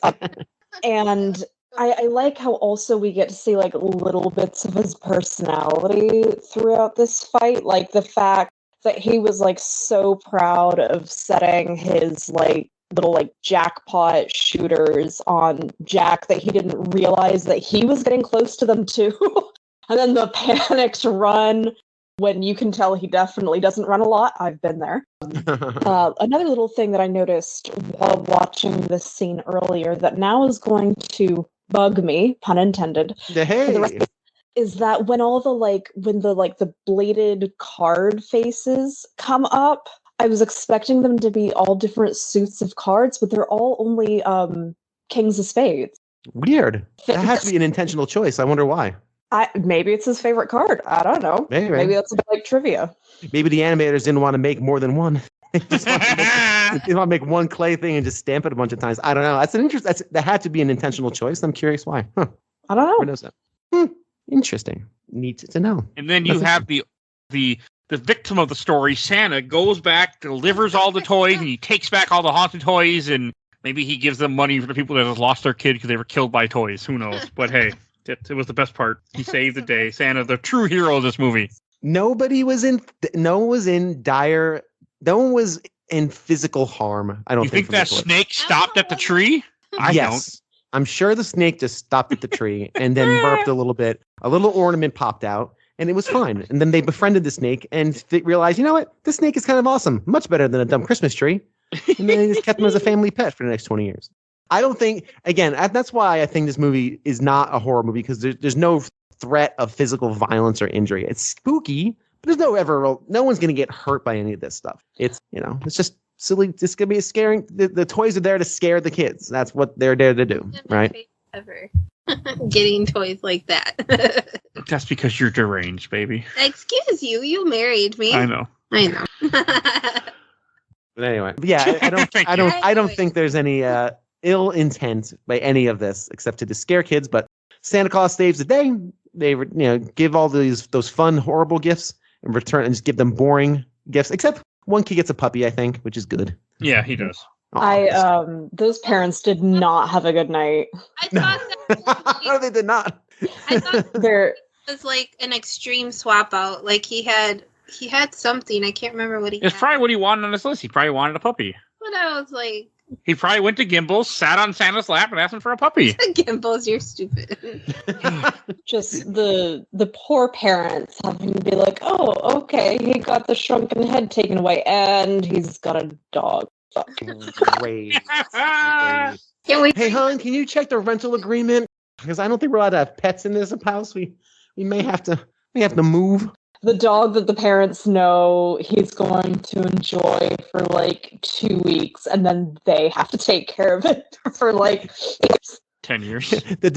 And I like how also we get to see like little bits of his personality throughout this fight, like the fact that he was like so proud of setting his like little like jackpot shooters on Jack that he didn't realize that he was getting close to them too. And then the panicked run when you can tell he definitely doesn't run a lot. I've been there. Another little thing that I noticed while watching this scene earlier that now is going to bug me, pun intended, Hey. is that when the bladed card faces come up, I was expecting them to be all different suits of cards, but they're all only kings of spades. Weird. That has to be an intentional choice. I wonder why. Maybe it's his favorite card. I don't know. Maybe that's a bit like trivia. Maybe the animators didn't want to make more than one. They just want to make one clay thing and just stamp it a bunch of times. I don't know. That had to be an intentional choice. I'm curious why. Huh. I don't know. Who knows that? Interesting. Neat to know. And then you have the victim of the story, Santa, goes back, delivers all the toys, and he takes back all the haunted toys, and maybe he gives them money for the people that have lost their kid because they were killed by toys. Who knows? But hey, it was the best part. He saved the day. Santa, the true hero of this movie. No one was in physical harm. I don't think. You think that snake stopped at the tree? I don't. I'm sure the snake just stopped at the tree and then burped a little bit. A little ornament popped out. And it was fine. And then they befriended the snake and realized, you know what? This snake is kind of awesome. Much better than a dumb Christmas tree. And then they just kept him as a family pet for the next 20 years. I don't think, again, that's why I think this movie is not a horror movie, because there's no threat of physical violence or injury. It's spooky, but no one's going to get hurt by any of this stuff. It's just silly. It's going to be scaring. The toys are there to scare the kids. That's what they're there to do, right? Ever. Getting toys like that. That's because you're deranged, baby. Excuse you. You married me. I know. But anyway, yeah, I don't think there's any ill intent by any of this except to scare kids. But Santa Claus saves the day. They give all those fun, horrible gifts in return, and just give them boring gifts. Except one kid gets a puppy, I think, which is good. Yeah, he does. Those parents did not have a good night. I thought that no, they did not. I thought it was like an extreme swap out. Like he had something. I can't remember what he It's had. probably what he wanted on his list. He probably wanted a puppy. But I was like, he probably went to Gimbel's, sat on Santa's lap, and asked him for a puppy. Gimbals, you're stupid. Just the poor parents having to be like, oh, okay, he got the shrunken head taken away, and he's got a dog. Great. Can we? Hey, hon, can you check the rental agreement? Because I don't think we're allowed to have pets in this house. We may have to move. The dog that the parents know he's going to enjoy for like 2 weeks, and then they have to take care of it for like 10 years. the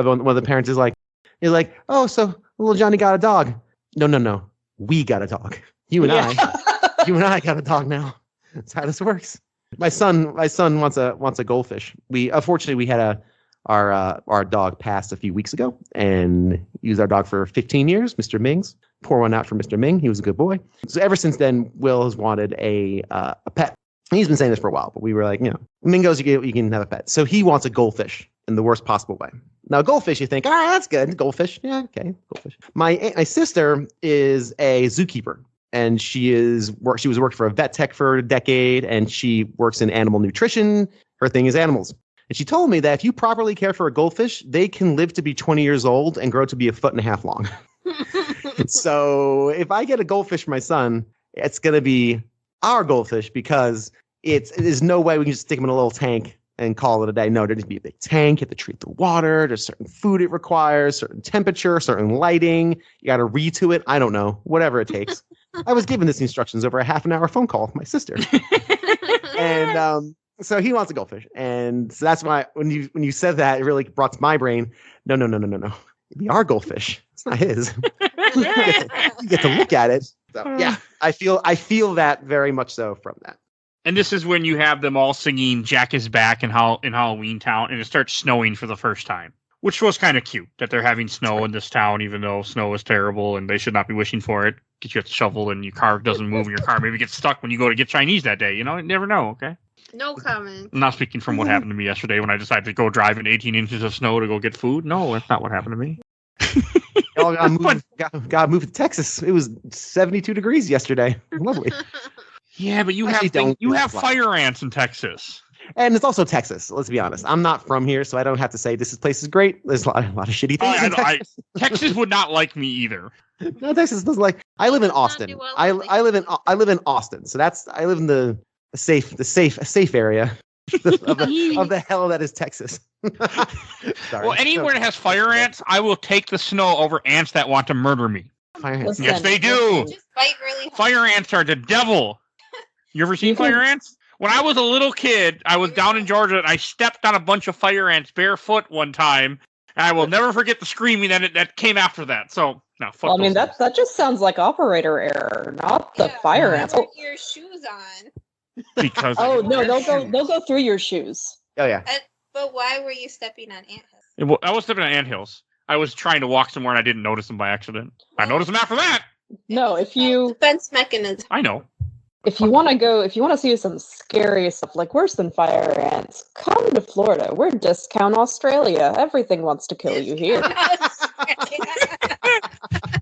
one of the parents is like, oh, so little Johnny got a dog. No, we got a dog. You and I got a dog now. That's how this works. My son wants a goldfish. Unfortunately we had our dog passed a few weeks ago, and used our dog for 15 years, Mr. Ming's. Pour one out for Mr. Ming. He was a good boy. So ever since then, Will has wanted a pet. He's been saying this for a while, but we were like, Ming goes, you can have a pet. So he wants a goldfish, in the worst possible way. Now, goldfish, you think, that's good. Goldfish, yeah, okay, goldfish. My sister is a zookeeper, and she was worked for a vet tech for a decade, and she works in animal nutrition. Her thing is animals. And she told me that if you properly care for a goldfish, they can live to be 20 years old and grow to be 1.5 feet long. So if I get a goldfish for my son, it's going to be our goldfish because there's no way we can just stick him in a little tank and call it a day. No, there needs to be a big tank. You have to treat the water. There's certain food it requires, certain temperature, certain lighting. You got to read to it. I don't know, whatever it takes. I was given this instructions over a half an hour phone call with my sister. And so he wants a goldfish. And so that's why when you said that, it really brought to my brain, no. It'd be our goldfish. It's not his. You get to look at it. So yeah, I feel that very much so from that. And this is when you have them all singing Jack is Back in Halloween Town, and it starts snowing for the first time, which was kind of cute that they're having snow in this town, even though snow is terrible and they should not be wishing for it. Get you a shovel and your car doesn't move, and your car maybe gets stuck when you go to get Chinese that day. You never know, okay? No comment. I'm not speaking from what happened to me yesterday when I decided to go drive in 18 inches of snow to go get food. No, that's not what happened to me. Gotta move to Texas. It was 72 degrees yesterday. Lovely. Yeah, but you have fire ants in Texas. And it's also Texas. Let's be honest. I'm not from here, so I don't have to say this place is great. There's a lot of shitty things in Texas. Texas would not like me either. No, Texas doesn't like. I live in Austin. I live in Austin. So I live in the safe area of the hell that is Texas. Sorry. Well, anywhere that has fire ants, I will take the snow over ants that want to murder me. Fire ants. Yes, they do. Just bite really hard. Fire ants are the devil. You ever seen fire ants? When I was a little kid, I was down in Georgia, and I stepped on a bunch of fire ants barefoot one time, and I will never forget the screaming that came after that. So, no, fuck. Well, I mean, that just sounds like operator error, not the fire ants. Put your shoes on. Because they'll go through your shoes. Oh yeah. But why were you stepping on anthills? I was stepping on anthills. I was trying to walk somewhere and I didn't notice them by accident. I noticed them after that. No, defense mechanism. I know. If you want to see some scary stuff, like worse than fire ants, come to Florida. We're discount Australia. Everything wants to kill you here.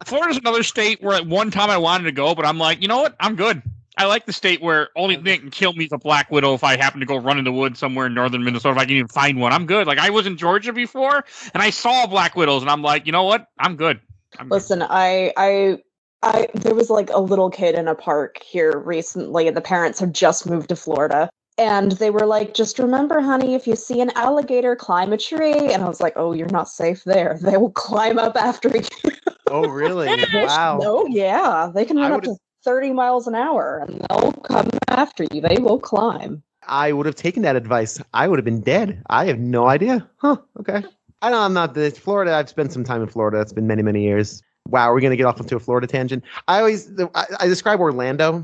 Florida's another state where at one time I wanted to go, but I'm like, you know what? I'm good. I like the state where only thing that can kill me is a black widow if I happen to go run in the woods somewhere in northern Minnesota. If I can even find one, I'm good. Like, I was in Georgia before, and I saw black widows, and I'm like, you know what? I'm good. Listen, I there was like a little kid in a park here recently, and the parents have just moved to Florida. And they were like, just remember, honey, if you see an alligator, climb a tree. And I was like, oh, you're not safe there. They will climb up after you. Oh, really? Wow. Oh, yeah. They can run up to 30 miles an hour, and they'll come after you. They will climb. I would have taken that advice. I would have been dead. I have no idea. Huh, okay. I know I'm not the Florida. I've spent some time in Florida. It's been many, many years. Wow, we're going to get off into a Florida tangent. I describe Orlando.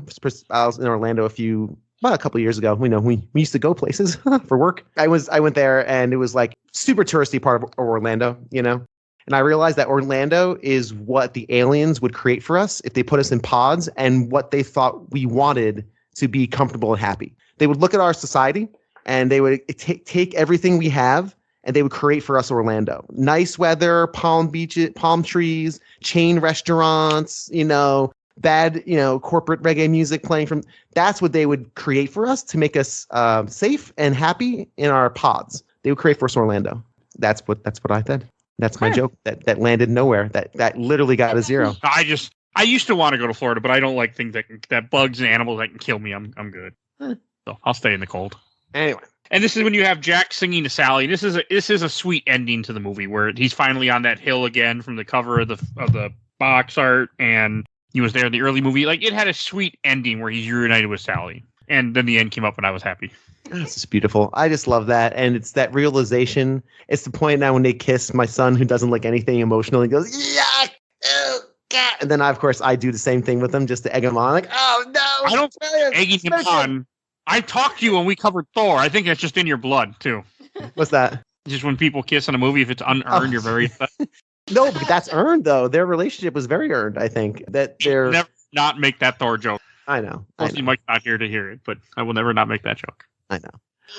I was in Orlando about a couple of years ago. We used to go places for work. I went there, and it was like super touristy part of Orlando, And I realized that Orlando is what the aliens would create for us if they put us in pods, and what they thought we wanted to be comfortable and happy. They would look at our society, and they would take everything we have, and they would create for us Orlando. Nice weather, palm beaches, palm trees, chain restaurants, bad, corporate reggae music playing from. That's what they would create for us to make us safe and happy in our pods. They would create for us Orlando. That's what I said. That's my joke that landed nowhere. That literally got a 0. I used to want to go to Florida, but I don't like things that bugs and animals that can kill me. I'm good. So I'll stay in the cold. Anyway. And this is when you have Jack singing to Sally. This is a sweet ending to the movie where he's finally on that hill again from the cover of the box art, and he was there in the early movie. Like, it had a sweet ending where he's reunited with Sally, and then the end came up, and I was happy. It's just beautiful. I just love that, and it's that realization. It's the point now when they kiss, my son, who doesn't like anything emotional, he goes, "Yuck, oh, God," and then of course I do the same thing with him just to egg him on. Like, oh no, I don't egging him on. I talked to you when we covered Thor. I think that's just in your blood, too. What's that? Just when people kiss in a movie, if it's unearned, you're very upset. No, but that's earned, though. Their relationship was very earned, I think. That they're never not make that Thor joke. I know. Mostly Mike's not here to hear it, but I will never not make that joke. I know.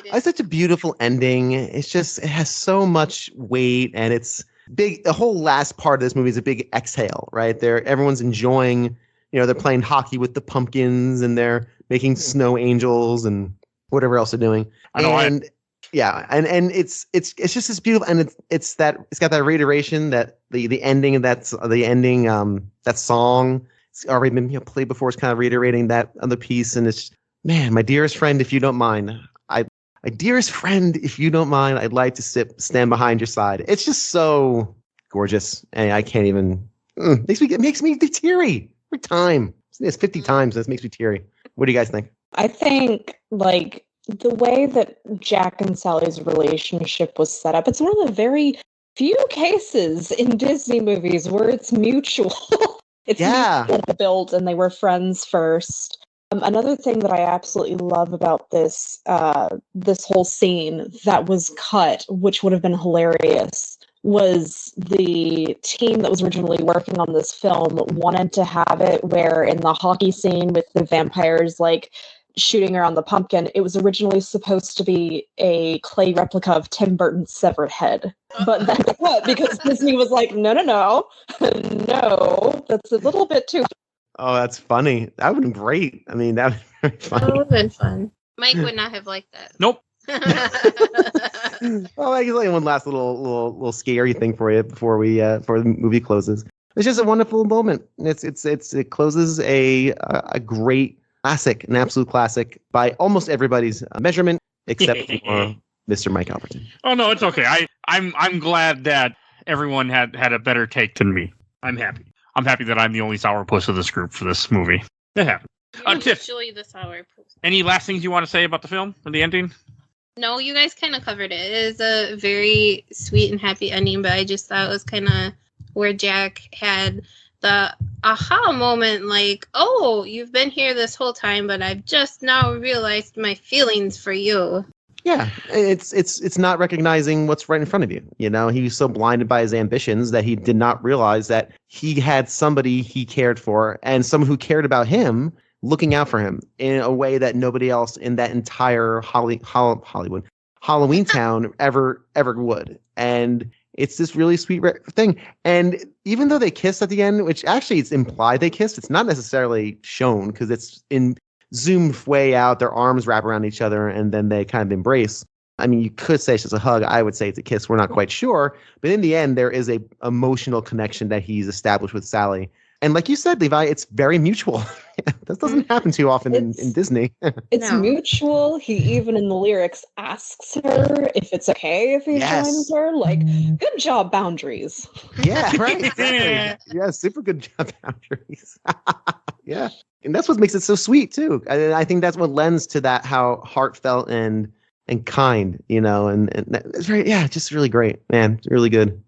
It's such a beautiful ending. It's just, it has so much weight, and it's big. The whole last part of this movie is a big exhale, right? Everyone's enjoying, they're playing hockey with the pumpkins, and they're making snow angels and whatever else they're doing. Yeah, and it's just this beautiful, and it's got that reiteration that the ending of that song. It's already been played before. It's kind of reiterating that other piece, and it's, man, my dearest friend, if you don't mind, my dearest friend, if you don't mind, I'd like to stand behind your side. It's just so gorgeous, and I can't even. It makes me teary every time. It's 50 times, and it makes me teary. What do you guys think? I think the way that Jack and Sally's relationship was set up, it's one of the very few cases in Disney movies where it's mutual. It's mutual built, and they were friends first. Another thing that I absolutely love about this whole scene that was cut, which would have been hilarious, was the team that was originally working on this film wanted to have it where in the hockey scene with the vampires shooting around the pumpkin, it was originally supposed to be a clay replica of Tim Burton's severed head. But then what? Because Disney was like, no, that's a little bit too. Oh, that's funny. That would have been great. I mean, that would have been funny. That would have been fun. Mike would not have liked that. Nope. Well, I guess one last little scary thing for you before the movie closes. It's just a wonderful moment. It closes a great classic, an absolute classic by almost everybody's measurement, except for Mr. Mike Albertin. Oh no, it's okay. I'm glad that everyone had a better take than me. I'm happy. I'm happy that I'm the only sourpuss of this group for this movie. It happened. Tiff, Usually the sourpuss. any last things you want to say about the film or the ending? No, you guys kind of covered it. It is a very sweet and happy ending, but I just thought it was kind of where Jack had the aha moment, oh, you've been here this whole time, but I've just now realized my feelings for you. Yeah, it's not recognizing what's right in front of you. He was so blinded by his ambitions that he did not realize that he had somebody he cared for and someone who cared about him looking out for him in a way that nobody else in that entire Hollywood Halloween town ever would. And it's this really sweet thing. And even though they kiss at the end, which actually it's implied they kissed, it's not necessarily shown because it's in zoomed way out, their arms wrap around each other, and then they kind of embrace. I mean, you could say it's just a hug. I would say it's a kiss. We're not quite sure. But in the end, there is a emotional connection that he's established with Sally. And like you said, Levi, it's very mutual. That doesn't happen too often in Disney. It's mutual. He even in the lyrics asks her if it's okay if he joins her. Good job, boundaries. Yeah, right. Exactly. Yeah, super good job, boundaries. Yeah. And that's what makes it so sweet, too. I think that's what lends to that, how heartfelt and kind, and it's very, just really great, man. It's really good.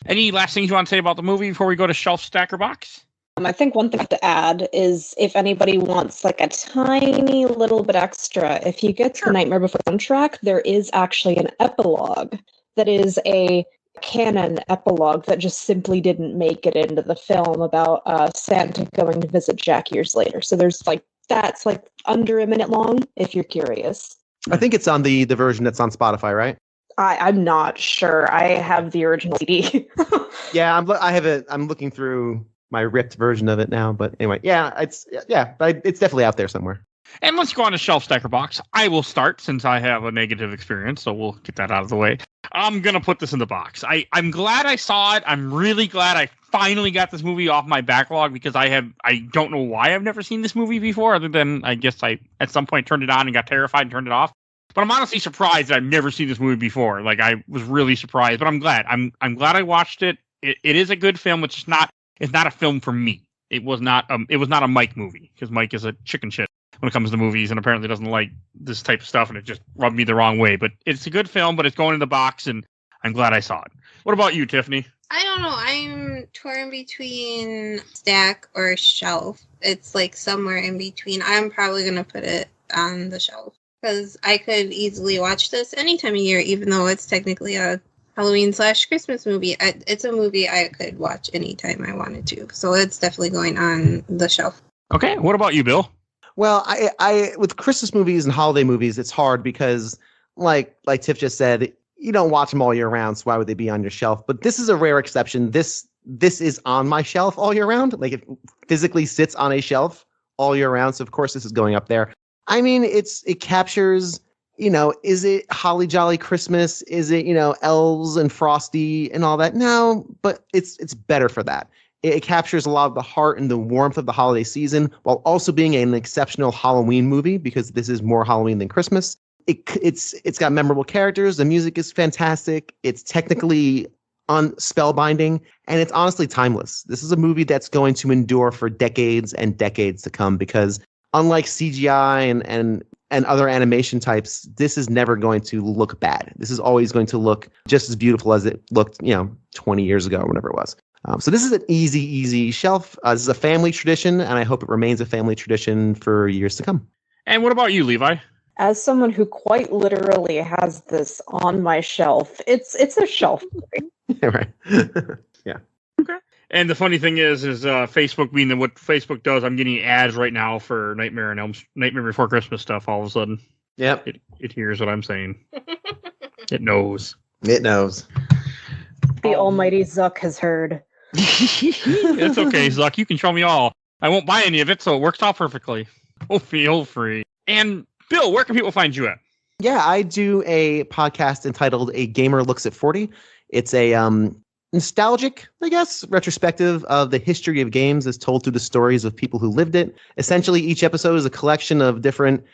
Any last things you want to say about the movie before we go to Shelf Stacker Box? I think one thing to add is if anybody wants a tiny little bit extra, if you get to the Nightmare Before soundtrack, there is actually an epilogue that is a canon epilogue that just simply didn't make it into the film about Santa going to visit Jack years later. So there's that's under a minute long if you're curious. I think it's on the version that's on Spotify, right? I'm not sure. I have the original CD. Yeah, I have it. I'm looking through my ripped version of it now, but anyway, but it's definitely out there somewhere. And let's go on to Shelf Stacker Box. I will start since I have a negative experience, so we'll get that out of the way. I'm going to put this in the box. I'm glad I saw it. I'm really glad I finally got this movie off my backlog because I don't know why I've never seen this movie before, other than I guess I at some point turned it on and got terrified and turned it off. But I'm honestly surprised that I've never seen this movie before. I was really surprised, but I'm glad. I'm glad I watched it. It is a good film. It's not a film for me. It was not a Mike movie because Mike is a chicken shit when it comes to movies and apparently doesn't like this type of stuff, and it just rubbed me the wrong way. But it's a good film, but it's going in the box, and I'm glad I saw it. What about you, Tiffany? I don't know. I'm torn between stack or shelf. It's somewhere in between. I'm probably going to put it on the shelf because I could easily watch this any time of year, even though it's technically a Halloween/Christmas movie. It's a movie I could watch anytime I wanted to. So it's definitely going on the shelf. Okay. What about you, Bill? Well, I with Christmas movies and holiday movies, it's hard because, like Tiff just said, you don't watch them all year round, so why would they be on your shelf? But this is a rare exception. This is on my shelf all year round. Like, it physically sits on a shelf all year round, so of course this is going up there. I mean, it captures, is it Holly Jolly Christmas? Is it, elves and Frosty and all that? No, but it's better for that. It captures a lot of the heart and the warmth of the holiday season while also being an exceptional Halloween movie, because this is more Halloween than Christmas. It's got memorable characters. The music is fantastic. It's technically spellbinding, and it's honestly timeless. This is a movie that's going to endure for decades and decades to come, because unlike CGI and other animation types, this is never going to look bad. This is always going to look just as beautiful as it looked, 20 years ago or whatever it was. So this is an easy shelf. This is a family tradition, and I hope it remains a family tradition for years to come. And what about you, Levi? As someone who quite literally has this on my shelf, it's a shelf movie. Right. Yeah. Okay. And the funny thing is Facebook being what Facebook does, I'm getting ads right now for Nightmare Before Christmas stuff all of a sudden. Yep. It hears what I'm saying. It knows. It knows. The almighty Zuck has heard. It's okay, Zuck. You can show me all. I won't buy any of it, so it works out perfectly. Oh, feel free. And Bill, where can people find you at? Yeah, I do a podcast entitled A Gamer Looks at 40. It's a nostalgic, I guess, retrospective of the history of games as told through the stories of people who lived it. Essentially, each episode is a collection of different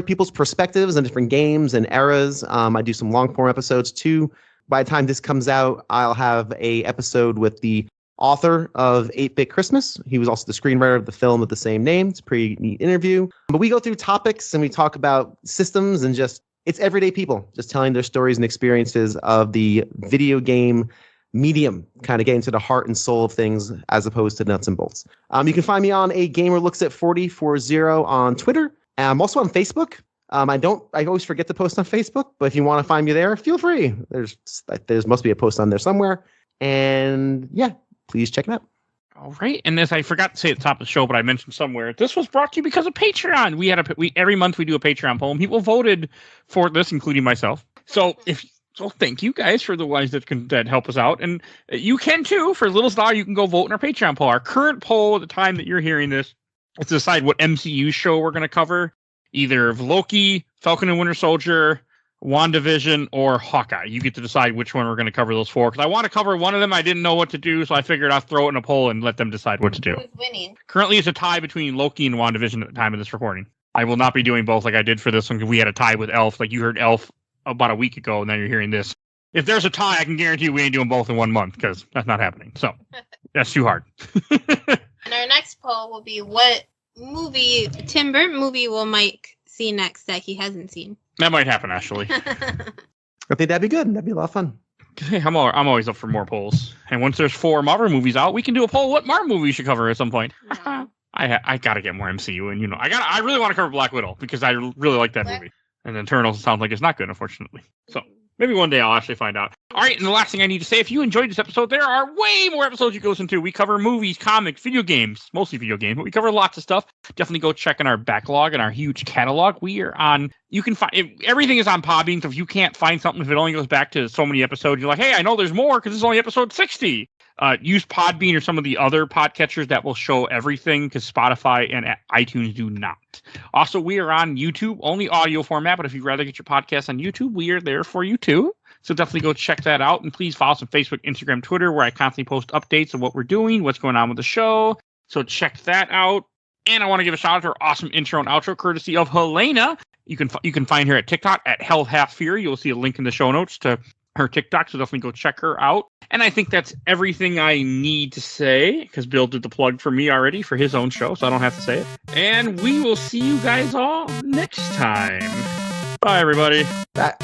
people's perspectives on different games and eras. I do some long-form episodes, too. By the time this comes out, I'll have a episode with the author of 8-Bit Christmas. He was also the screenwriter of the film of the same name. It's a pretty neat interview. But we go through topics and we talk about systems and it's everyday people just telling their stories and experiences of the video game medium, kind of getting to the heart and soul of things as opposed to nuts and bolts. You can find me on A Gamer Looks at 40 on Twitter. I'm also on Facebook. I always forget to post on Facebook, but if you want to find me there, feel free. There's must be a post on there somewhere. And yeah, please check it out. All right. And as I forgot to say at the top of the show, but I mentioned somewhere, this was brought to you because of Patreon. Every month we do a Patreon poll. People voted for this, including myself. So thank you guys for the ones that help us out. And you can too. For as little as $1, you can go vote in our Patreon poll. Our current poll at the time that you're hearing this is to decide what MCU show we're going to cover. Either Loki, Falcon and Winter Soldier, WandaVision, or Hawkeye. You get to decide which one we're going to cover those for. Because I want to cover one of them. I didn't know what to do, so I figured I'd throw it in a poll and let them decide what to do. Who's winning? Currently, it's a tie between Loki and WandaVision at the time of this recording. I will not be doing both like I did for this one, because we had a tie with Elf. Like you heard Elf about a week ago, and then you're hearing this. If there's a tie, I can guarantee we ain't doing both in 1 month, because that's not happening. So, that's too hard. And our next poll will be what Tim Burton movie will Mike see next that he hasn't seen. That might happen, actually. I think that'd be good. That'd be a lot of fun. Hey, I'm always up for more polls. And once there's 4 Marvel movies out, we can do a poll what Marvel movie we should cover at some point. Yeah. I gotta get more MCU, and I really want to cover Black Widow because I really like that movie. And then Eternals sounds like it's not good, unfortunately. So maybe one day I'll actually find out. All right, and the last thing I need to say, if you enjoyed this episode, there are way more episodes you can listen to. We cover movies, comics, video games, mostly video games, but we cover lots of stuff. Definitely go check in our backlog and our huge catalog. We are on, you can find, everything is on Podbean, so if you can't find something, if it only goes back to so many episodes, you're like, hey, I know there's more because it's only episode 60. Use Podbean or some of the other podcatchers that will show everything, because Spotify and iTunes do not. Also, we are on YouTube, only audio format, but if you'd rather get your podcast on YouTube, we are there for you too. So definitely go check that out. And please follow us on Facebook, Instagram, Twitter, where I constantly post updates of what we're doing, what's going on with the show. So check that out. And I want to give a shout out to our awesome intro and outro, courtesy of Helena. You can find her at TikTok at Hell Half Fear. You'll see a link in the show notes to her TikTok, so definitely go check her out. And I think that's everything I need to say, because Bill did the plug for me already for his own show, so I don't have to say it. And we will see you guys all next time. Bye, everybody. Bye.